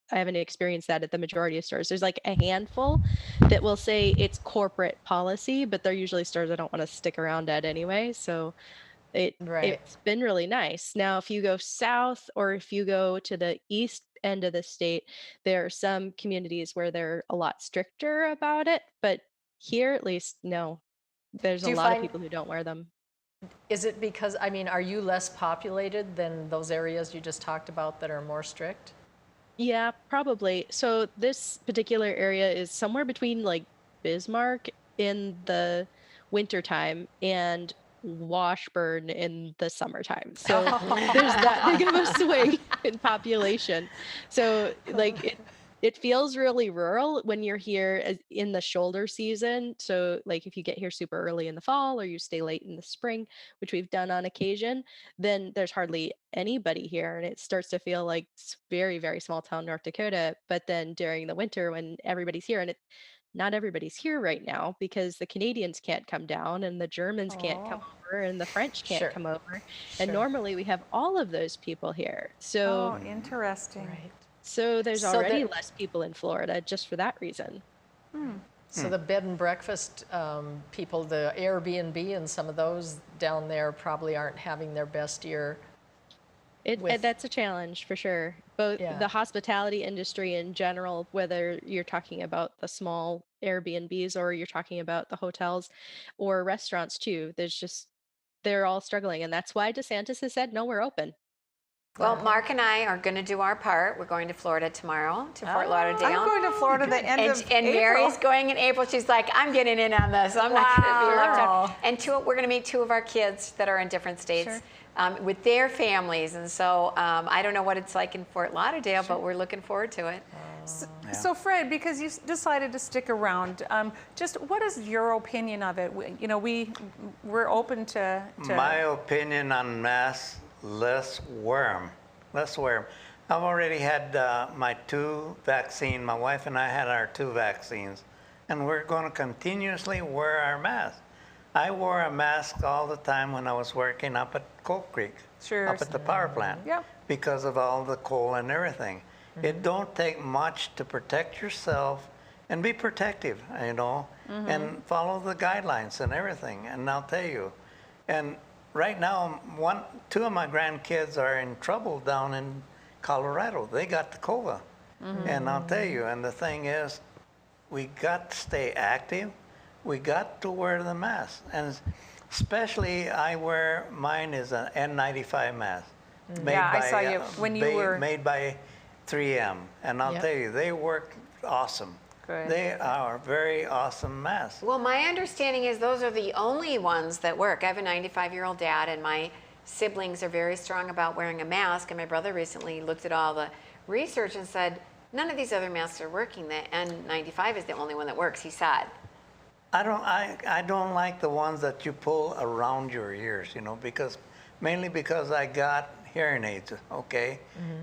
[SPEAKER 6] haven't experienced that at the majority of stores. There's like a handful that will say it's corporate policy, but they're usually stores I don't want to stick around at anyway. So it's been really nice. Now, if you go south or if you go to the east end of the state, there are some communities where they're a lot stricter about it. But here, at least, no, There's
[SPEAKER 3] Do
[SPEAKER 6] a
[SPEAKER 3] you
[SPEAKER 6] lot of
[SPEAKER 3] find-
[SPEAKER 6] people who don't wear them.
[SPEAKER 3] Is it because, I mean, are you less populated than those areas you just talked about that are more strict?
[SPEAKER 6] Yeah, probably. So this particular area is somewhere between like Bismarck in the wintertime and Washburn in the summertime. So there's that big of a swing in population. So like it feels really rural when you're here in the shoulder season. So like if you get here super early in the fall or you stay late in the spring, which we've done on occasion, then there's hardly anybody here and it starts to feel like very, very small town North Dakota. But then during the winter when everybody's here, and not everybody's here right now because the Canadians can't come down and the Germans can't come over and the French can't
[SPEAKER 3] Sure.
[SPEAKER 6] come over.
[SPEAKER 3] Sure.
[SPEAKER 6] And normally we have all of those people here. So
[SPEAKER 1] Oh, interesting.
[SPEAKER 3] Right.
[SPEAKER 6] so there's
[SPEAKER 3] So
[SPEAKER 6] already
[SPEAKER 3] that-
[SPEAKER 6] less people in Florida just for that reason.
[SPEAKER 3] So the bed and breakfast people, the Airbnb and some of those down there probably aren't having their best year.
[SPEAKER 6] That's a challenge for sure. Both
[SPEAKER 3] Yeah.
[SPEAKER 6] the hospitality industry in general, whether you're talking about the small Airbnbs or you're talking about the hotels or restaurants too, they're all struggling. And that's why DeSantis has said, no, we're open.
[SPEAKER 4] Well, Mark and I are going to do our part. We're going to Florida tomorrow, to Fort Lauderdale.
[SPEAKER 1] I'm going to Florida the end of
[SPEAKER 4] And
[SPEAKER 1] April.
[SPEAKER 4] Mary's going in April. She's like, I'm getting in on this. I'm not going to be left out.
[SPEAKER 3] Wow.
[SPEAKER 4] And we're going to meet two of our kids that are in different states
[SPEAKER 1] Sure.
[SPEAKER 4] with their families. And so I don't know what it's like in Fort Lauderdale, but we're looking forward to it.
[SPEAKER 1] So Fred, because you decided to stick around, just what is your opinion of it? You know, we're open to
[SPEAKER 5] My opinion on masks, let's wear 'em. Let's wear 'em. I've already had my 2 vaccines. My wife and I had our 2 vaccines, and we're going to continuously wear our masks. I wore a mask all the time when I was working up at Coal Creek,
[SPEAKER 1] Sure.
[SPEAKER 5] up at the power plant,
[SPEAKER 1] Yeah.
[SPEAKER 5] because of all the coal and everything. It don't take much to protect yourself and be protective, you know, and follow the guidelines and everything. And I'll tell you, and right now, 2 of my grandkids are in trouble down in Colorado. They got the COVID. And I'll tell you, and the thing is, we got to stay active. We got to wear the mask. And especially mine is an N95 mask.
[SPEAKER 1] Yeah, I saw you when you were-
[SPEAKER 5] Made by 3M. And I'll
[SPEAKER 3] Yep.
[SPEAKER 5] tell you, they work awesome.
[SPEAKER 1] Good.
[SPEAKER 5] They are very awesome masks.
[SPEAKER 4] Well, my understanding is those are the only ones that work. I have a 95-year-old dad, and my siblings are very strong about wearing a mask. And my brother recently looked at all the research and said, none of these other masks are working. The N95 is the only one that works, he said.
[SPEAKER 5] I don't like the ones that you pull around your ears, you know, mainly because I got hearing aids, okay,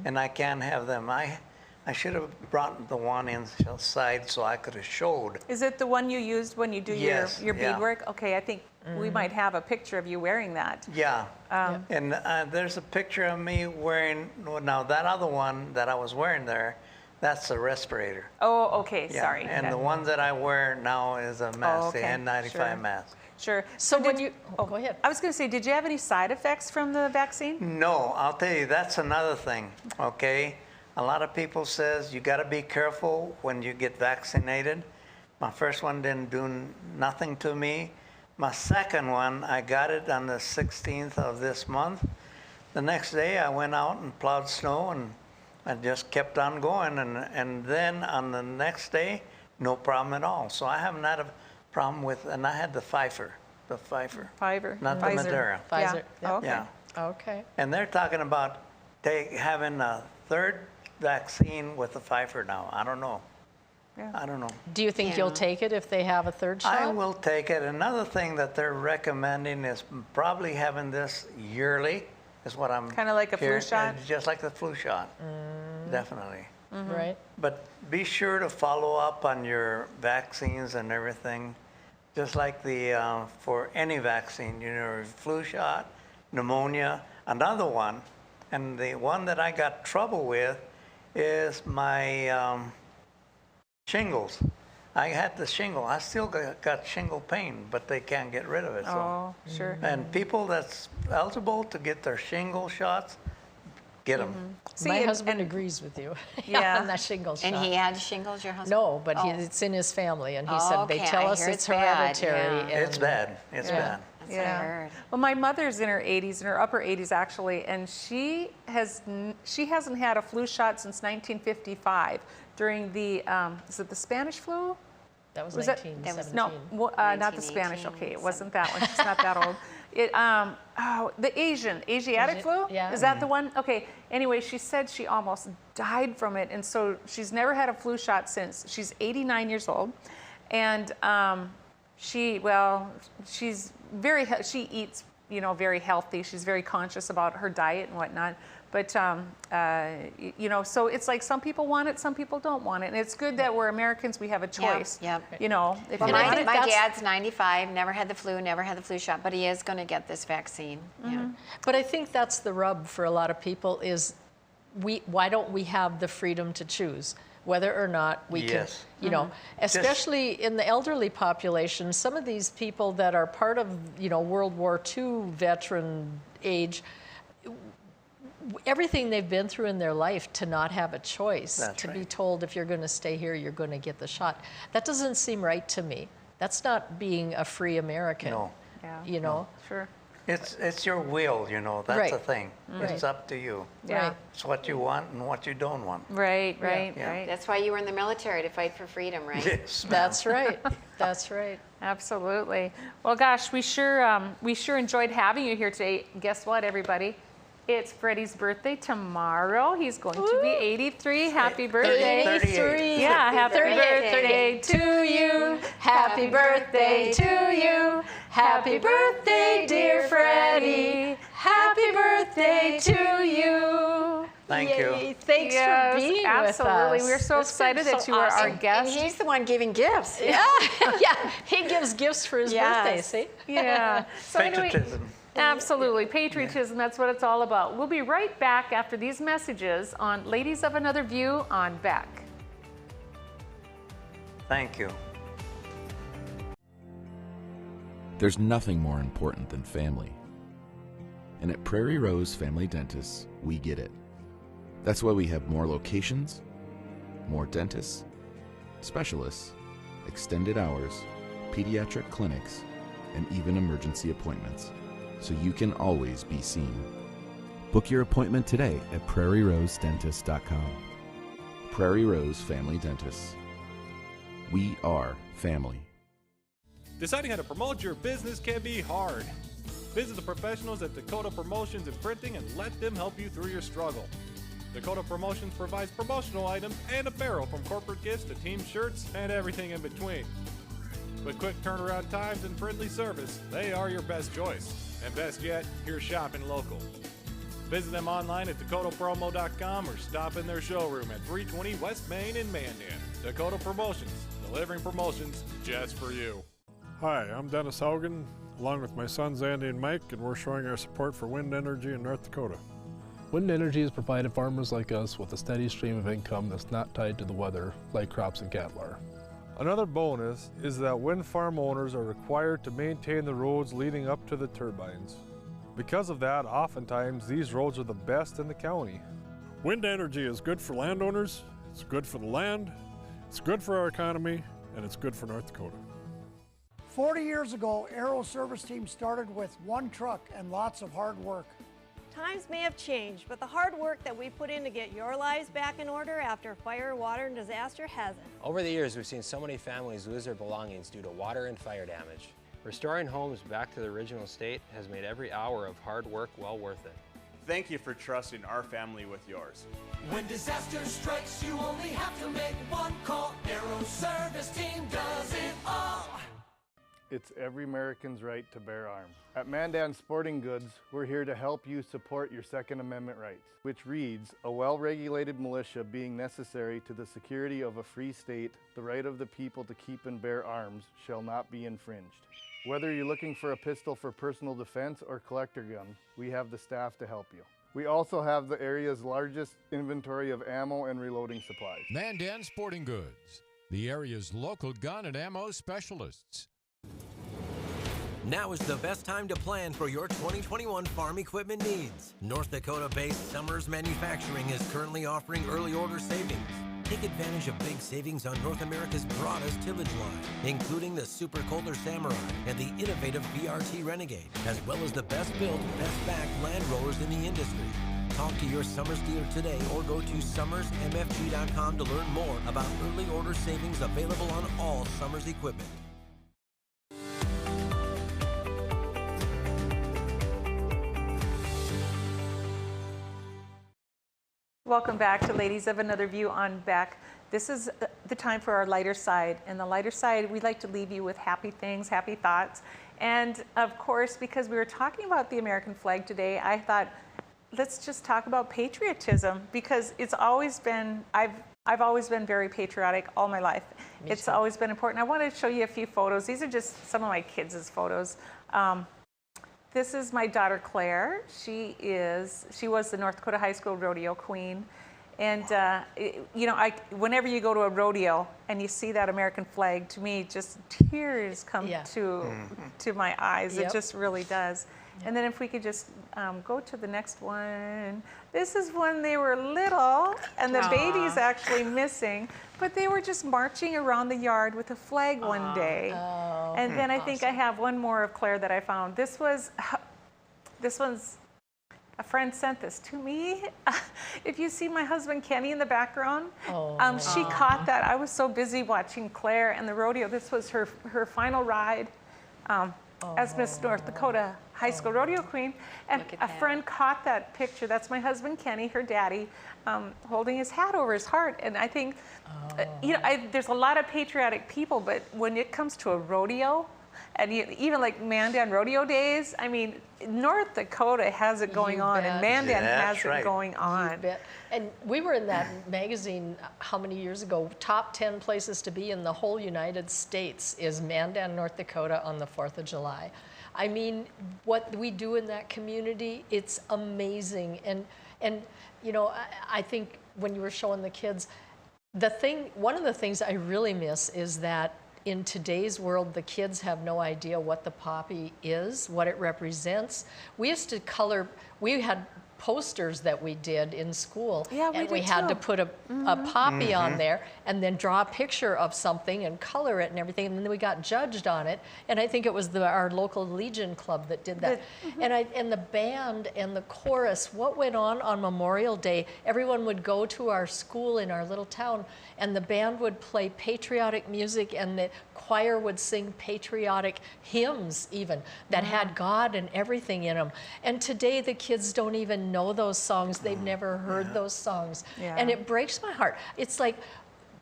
[SPEAKER 5] and I can't have them. I should have brought the one inside so I could have showed.
[SPEAKER 1] Is it the one you used when you do
[SPEAKER 5] Yes,
[SPEAKER 1] your
[SPEAKER 5] yeah.
[SPEAKER 1] beadwork? Okay, I think we might have a picture of you wearing that.
[SPEAKER 5] Yeah, and there's a picture of me wearing, now that other one that I was wearing there, that's a respirator.
[SPEAKER 1] Oh, okay,
[SPEAKER 5] Yeah,
[SPEAKER 1] sorry.
[SPEAKER 5] and
[SPEAKER 1] Okay.
[SPEAKER 5] the one that I wear now is a mask, the
[SPEAKER 1] okay,
[SPEAKER 5] N95
[SPEAKER 1] sure.
[SPEAKER 5] mask.
[SPEAKER 1] Sure.
[SPEAKER 3] So when you, go ahead.
[SPEAKER 1] I was going to say, did you have any side effects from the vaccine?
[SPEAKER 5] No, I'll tell you, that's another thing, okay? A lot of people says you got to be careful when you get vaccinated. My first one didn't do nothing to me. My second one, I got it on the 16th of this month. The next day I went out and plowed snow and I just kept on going. And then on the next day, no problem at all. So I haven't had a problem with, and I had the Pfizer.
[SPEAKER 1] Pfizer.
[SPEAKER 5] Not the
[SPEAKER 1] Pfizer.
[SPEAKER 5] Moderna.
[SPEAKER 3] Pfizer.
[SPEAKER 1] Yeah. Okay.
[SPEAKER 5] Yeah.
[SPEAKER 3] Okay.
[SPEAKER 5] And they're talking about having a 3rd vaccine with the Pfizer now. I don't know.
[SPEAKER 1] Yeah.
[SPEAKER 5] I don't know.
[SPEAKER 3] Do you think you'll take it if they have a 3rd shot?
[SPEAKER 5] I will take it. Another thing that they're recommending is probably having this yearly, is what I'm
[SPEAKER 1] Kinda like a flu
[SPEAKER 5] hearing.
[SPEAKER 1] shot?
[SPEAKER 5] Just like the flu shot. Definitely.
[SPEAKER 3] Right.
[SPEAKER 5] But be sure to follow up on your vaccines and everything, just like for any vaccine, you know, flu shot, pneumonia, another one, and the one that I got trouble with is my shingles. I had the shingle. I still got shingle pain, but they can't get rid of it. So.
[SPEAKER 1] Oh, sure.
[SPEAKER 5] And people that's eligible to get their shingle shots, get them.
[SPEAKER 3] My husband agrees with you.
[SPEAKER 1] Yeah.
[SPEAKER 3] On that shingles shot.
[SPEAKER 4] And he had shingles, your husband?
[SPEAKER 3] No, but it's in his family, and he said they
[SPEAKER 4] Okay,
[SPEAKER 3] tell
[SPEAKER 4] I
[SPEAKER 3] us
[SPEAKER 4] hear
[SPEAKER 3] it's
[SPEAKER 4] it's bad,
[SPEAKER 3] hereditary.
[SPEAKER 4] yeah.
[SPEAKER 3] and-
[SPEAKER 5] It's bad. It's bad.
[SPEAKER 4] That's what I heard.
[SPEAKER 1] Well, my mother's in her 80s, in her upper 80s actually, and she hasn't had a flu shot since 1955 during the is it the Spanish flu?
[SPEAKER 3] That was
[SPEAKER 1] it-
[SPEAKER 3] 1917.
[SPEAKER 1] No, not the Spanish. Okay, it wasn't that one. She's not that old. The Asiatic flu?
[SPEAKER 3] Yeah.
[SPEAKER 1] Is that the one? Okay. Anyway, she said she almost died from it, and so she's never had a flu shot since. She's 89 years old, and she eats, very healthy. She's very conscious about her diet and whatnot. But, so it's like some people want it, some people don't want it. And it's good that we're Americans, we have a choice.
[SPEAKER 4] Yep.
[SPEAKER 1] If you want it.
[SPEAKER 4] My dad's 95, never had the flu shot, but he is going to get this vaccine. Yeah.
[SPEAKER 3] But I think that's the rub for a lot of people is why don't we have the freedom to choose whether or not we
[SPEAKER 5] Yes.
[SPEAKER 3] can, especially in the elderly population, some of these people that are part of, World War II veteran age, everything they've been through in their life to not have a choice,
[SPEAKER 5] That's
[SPEAKER 3] to be
[SPEAKER 5] right.
[SPEAKER 3] told if you're going to stay here, you're going to get the shot. That doesn't seem right to me. That's not being a free American.
[SPEAKER 5] No.
[SPEAKER 1] Yeah. Sure.
[SPEAKER 5] It's your will, That's
[SPEAKER 3] Right.
[SPEAKER 5] the thing.
[SPEAKER 3] Right.
[SPEAKER 5] It's up to you.
[SPEAKER 1] Yeah.
[SPEAKER 3] Right.
[SPEAKER 5] It's what you want and what you don't want.
[SPEAKER 1] Right.
[SPEAKER 4] That's why you were in the military, to fight for freedom, right?
[SPEAKER 5] Yes, ma'am.
[SPEAKER 3] That's right. That's right.
[SPEAKER 1] Absolutely. Well, gosh, we sure enjoyed having you here today. Guess what, everybody? It's Freddi's birthday tomorrow. He's going to be 83. Happy birthday.
[SPEAKER 5] 38.
[SPEAKER 1] Yeah, happy
[SPEAKER 4] 38.
[SPEAKER 1] birthday to you. Happy birthday to you. Happy birthday, dear Freddi. Happy birthday to you.
[SPEAKER 5] Thank
[SPEAKER 3] Yay.
[SPEAKER 5] you.
[SPEAKER 3] Thanks for being
[SPEAKER 1] absolutely.
[SPEAKER 3] with us.
[SPEAKER 1] We're so
[SPEAKER 3] It's been
[SPEAKER 1] excited that
[SPEAKER 3] so
[SPEAKER 1] you are our
[SPEAKER 3] awesome.
[SPEAKER 1] guest.
[SPEAKER 4] And he's the one giving gifts.
[SPEAKER 3] Yeah, yeah. He gives gifts for his birthday,
[SPEAKER 4] Yes.
[SPEAKER 3] see?
[SPEAKER 1] Yeah. So anyway,
[SPEAKER 5] Patriotism.
[SPEAKER 1] absolutely. Patriotism, that's what it's all about. We'll be right back after these messages on Ladies of Another View on Beck.
[SPEAKER 5] Thank you.
[SPEAKER 9] There's nothing more important than family. And at Prairie Rose Family Dentists, we get it. That's why we have more locations, more dentists, specialists, extended hours, pediatric clinics, and even emergency appointments, so you can always be seen. Book your appointment today at prairierosedentist.com. Prairie Rose Family Dentists. We are family.
[SPEAKER 10] Deciding how to promote your business can be hard. Visit the professionals at Dakota Promotions and Printing and let them help you through your struggle. Dakota Promotions provides promotional items and apparel, from corporate gifts to team shirts and everything in between. With quick turnaround times and friendly service, they are your best choice. And best yet, you're shopping local. Visit them online at dakotapromo.com or stop in their showroom at 320 West Main in Mandan. Dakota Promotions, delivering promotions just for you.
[SPEAKER 11] Hi, I'm Dennis Haugen, along with my sons Andy and Mike, and we're showing our support for wind energy in North Dakota.
[SPEAKER 24] Wind energy has provided farmers like us with a steady stream of income that's not tied to the weather like crops and cattle are.
[SPEAKER 11] Another bonus is that wind farm owners are required to maintain the roads leading up to the turbines. Because of that, oftentimes these roads are the best in the county. Wind energy is good for landowners, it's good for the land, it's good for our economy, and it's good for North Dakota.
[SPEAKER 25] 40 years ago, Aero Service Team started with one truck and lots of hard work.
[SPEAKER 12] Times may have changed, but the hard work that we put in to get your lives back in order after fire, water, and disaster hasn't.
[SPEAKER 13] Over the years, we've seen so many families lose their belongings due to water and fire damage. Restoring homes back to the original state has made every hour of hard work well worth it.
[SPEAKER 14] Thank you for trusting our family with yours.
[SPEAKER 15] When disaster strikes, you only have to make one call. Aero Service Team does it all.
[SPEAKER 20] It's every American's right to bear arms. At Mandan Sporting Goods, we're here to help you support your Second Amendment rights, which reads, a well-regulated militia being necessary to the security of a free state, the right of the people to keep and bear arms shall not be infringed. Whether you're looking for a pistol for personal defense or collector gun, we have the staff to help you. We also have the area's largest inventory of ammo and reloading supplies.
[SPEAKER 21] Mandan Sporting Goods, the area's local gun and ammo specialists.
[SPEAKER 2] Now is the best time to plan for your 2021 farm equipment needs. North Dakota-based Summers Manufacturing is currently offering early order savings. Take advantage of big savings on North America's broadest tillage line, including the Super Kohler Samurai and the innovative VRT Renegade, as well as the best built, best backed land rollers in the industry. Talk to your Summers dealer today or go to summersmfg.com to learn more about early order savings available on all Summers equipment.
[SPEAKER 1] Welcome back to Ladies of Another View on Beck. This is the time for our lighter side. And the lighter side, we like to leave you with happy things, happy thoughts. And of course, because we were talking about the American flag today, I thought, let's just talk about patriotism, because it's always been, I've always been very patriotic all my life. It's always been important. I want to show you a few photos. These are just some of my kids' photos. This is my daughter Claire. She was the North Dakota High School rodeo queen. And you know, whenever you go to a rodeo and you see that American flag, to me, just tears come to my eyes. It just really does. And then if we could just go to the next one. This is when they were little and the baby's actually missing, but they were just marching around the yard with a flag one day. And then I think I have one more of Claire that I found. This one's, a friend sent this to me. If you see my husband Kenny in the background, she caught that. I was so busy watching Claire and the rodeo. This was her final ride as Miss North Dakota High School Rodeo Queen. And a friend caught that picture. That's my husband Kenny, her daddy, holding his hat over his heart. And I think, you know, there's a lot of patriotic people, but when it comes to a rodeo, and even like Mandan rodeo days, I mean, North Dakota has it going on, and Mandan has it going on.
[SPEAKER 3] And we were in that magazine how many years ago? Top 10 places to be in the whole United States is Mandan, North Dakota on the 4th of July. I mean, what we do in that community, it's amazing. And you know, I think when you were showing the kids, one of the things I really miss is that in today's world, the kids have no idea what the poppy is, what it represents. We used to color, we had posters that we did in school, and we had to put a poppy on there and then draw a picture of something and color it and everything, and then we got judged on it. And I think it was our local Legion Club that did that. And the band and the chorus, what went on Memorial Day, everyone would go to our school in our little town, and the band would play patriotic music, and the choir would sing patriotic hymns even that had God and everything in them. And today the kids don't even know those songs. They've never heard those songs. And it breaks my heart. It's like,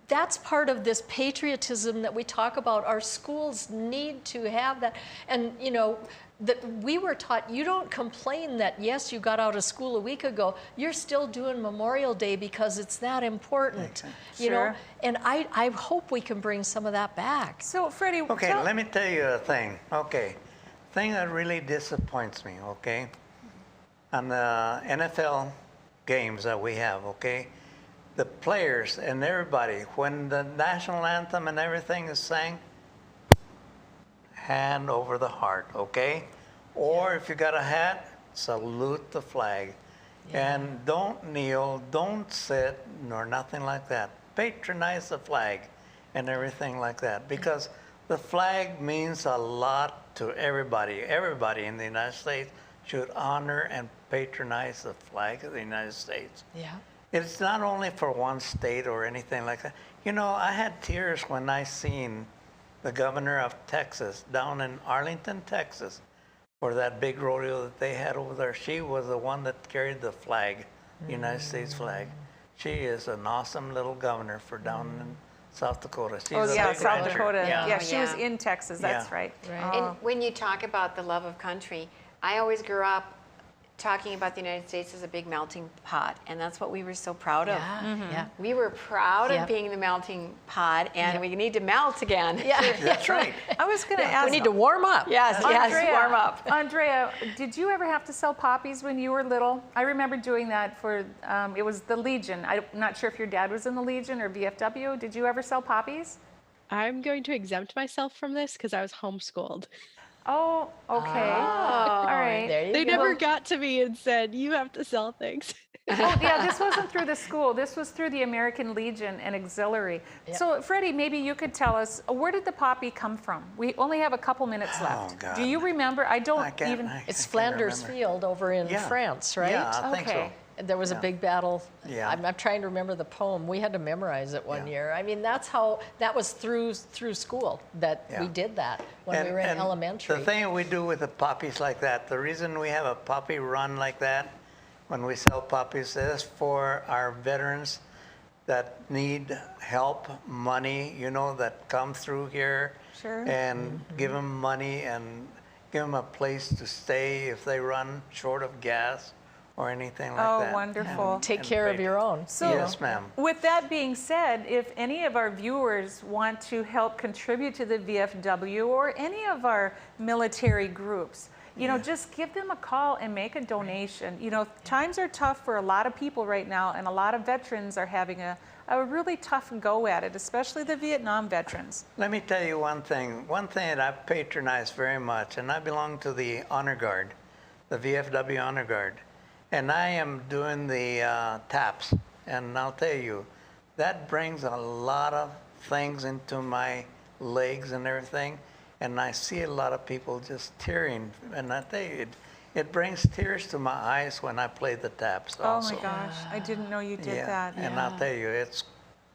[SPEAKER 3] that's part of this patriotism that we talk about. Our schools need to have that. And you know, that we were taught, you don't complain that, yes, you got out of school a week ago, you're still doing Memorial Day because it's that important, you know? And I hope we can bring some of that back.
[SPEAKER 1] So, Freddie,
[SPEAKER 5] okay, let me tell you a thing. Okay, thing that really disappoints me, okay, on the NFL games that we have, okay, the players and everybody, when the national anthem and everything is sang, hand over the heart, okay? Or if you got a hat, salute the flag. And don't kneel, don't sit, nor nothing like that. Patronize the flag and everything like that, because the flag means a lot to everybody. Everybody in the United States should honor and patronize the flag of the United States. It's not only for one state or anything like that. You know, I had tears when I seen the governor of Texas down in Arlington, Texas, for that big rodeo that they had over there. She was the one that carried the flag, the United States flag. She is an awesome little governor for down in South Dakota. She's
[SPEAKER 1] South Dakota. Yeah, she was in Texas, that's right.
[SPEAKER 4] And when you talk about the love of country, I always grew up talking about the United States as a big melting pot, and that's what we were so proud of. We were proud of being the melting pot, and we need to melt again.
[SPEAKER 5] That's right.
[SPEAKER 1] I was going to ask.
[SPEAKER 3] We need to warm up.
[SPEAKER 4] Yes, warm up.
[SPEAKER 1] Andrea, did you ever have to sell poppies when you were little? I remember doing that for, it was the Legion. I'm not sure if your dad was in the Legion or VFW. Did you ever sell poppies?
[SPEAKER 6] I'm going to exempt myself from this because I was homeschooled.
[SPEAKER 1] Oh, okay. All right.
[SPEAKER 3] There you
[SPEAKER 6] They
[SPEAKER 3] go.
[SPEAKER 6] never got to me and said, you have to sell things.
[SPEAKER 1] Oh, yeah, this wasn't through the school. This was through the American Legion and Auxiliary.
[SPEAKER 3] Yep.
[SPEAKER 1] So, Freddie, maybe you could tell us, where did the poppy come from? We only have a couple minutes left.
[SPEAKER 5] God.
[SPEAKER 1] Do you remember? I don't even.
[SPEAKER 3] It's Flanders Field over in France, right?
[SPEAKER 5] Yeah, I think so.
[SPEAKER 3] And there was a big battle.
[SPEAKER 5] Yeah.
[SPEAKER 3] I'm trying to remember the poem. We had to memorize it one year. I mean, that was through school that we did that when we were in elementary.
[SPEAKER 5] The thing we do with the poppies like that, the reason we have a poppy run like that, when we sell poppies, is for our veterans that need help, money, that come through here.
[SPEAKER 1] Sure.
[SPEAKER 5] And give them money and give them a place to stay if they run short of gas or anything like that.
[SPEAKER 1] Oh, wonderful.
[SPEAKER 3] Take care of your own.
[SPEAKER 1] So,
[SPEAKER 5] yes, ma'am.
[SPEAKER 1] With that being said, if any of our viewers want to help contribute to the VFW or any of our military groups, just give them a call and make a donation. Times are tough for a lot of people right now, and a lot of veterans are having a really tough go at it, especially the Vietnam veterans.
[SPEAKER 5] Let me tell you one thing that I patronize very much, and I belong to the Honor Guard, the VFW Honor Guard. And I am doing the taps, and I'll tell you, that brings a lot of things into my legs and everything, and I see a lot of people just tearing, and I tell you, it brings tears to my eyes when I play the taps also.
[SPEAKER 1] Oh my gosh, I didn't know you did that.
[SPEAKER 5] And I'll tell you, it's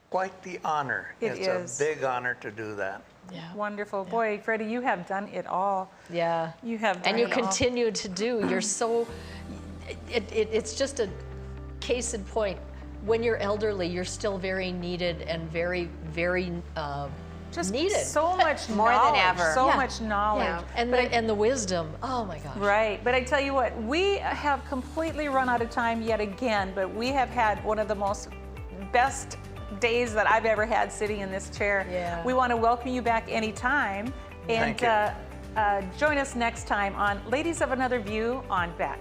[SPEAKER 5] quite the honor. It's a big honor to do that.
[SPEAKER 3] Yeah.
[SPEAKER 1] Wonderful. Boy, Freddie, you have done it all.
[SPEAKER 3] Yeah.
[SPEAKER 1] You have done
[SPEAKER 3] and you
[SPEAKER 1] it all.
[SPEAKER 3] continue to do. You're so, it's just a case in point. When you're elderly, you're still very needed and very, very
[SPEAKER 1] just
[SPEAKER 3] needed.
[SPEAKER 1] So much
[SPEAKER 4] more than ever.
[SPEAKER 1] So much knowledge.
[SPEAKER 3] Yeah. And the wisdom. Oh my gosh.
[SPEAKER 1] Right. But I tell you what, we have completely run out of time yet again, but we have had one of the most best days that I've ever had sitting in this chair.
[SPEAKER 3] Yeah.
[SPEAKER 1] We want to welcome you back anytime. And
[SPEAKER 5] Thank you.
[SPEAKER 1] Join us next time on Ladies of Another View on Beck.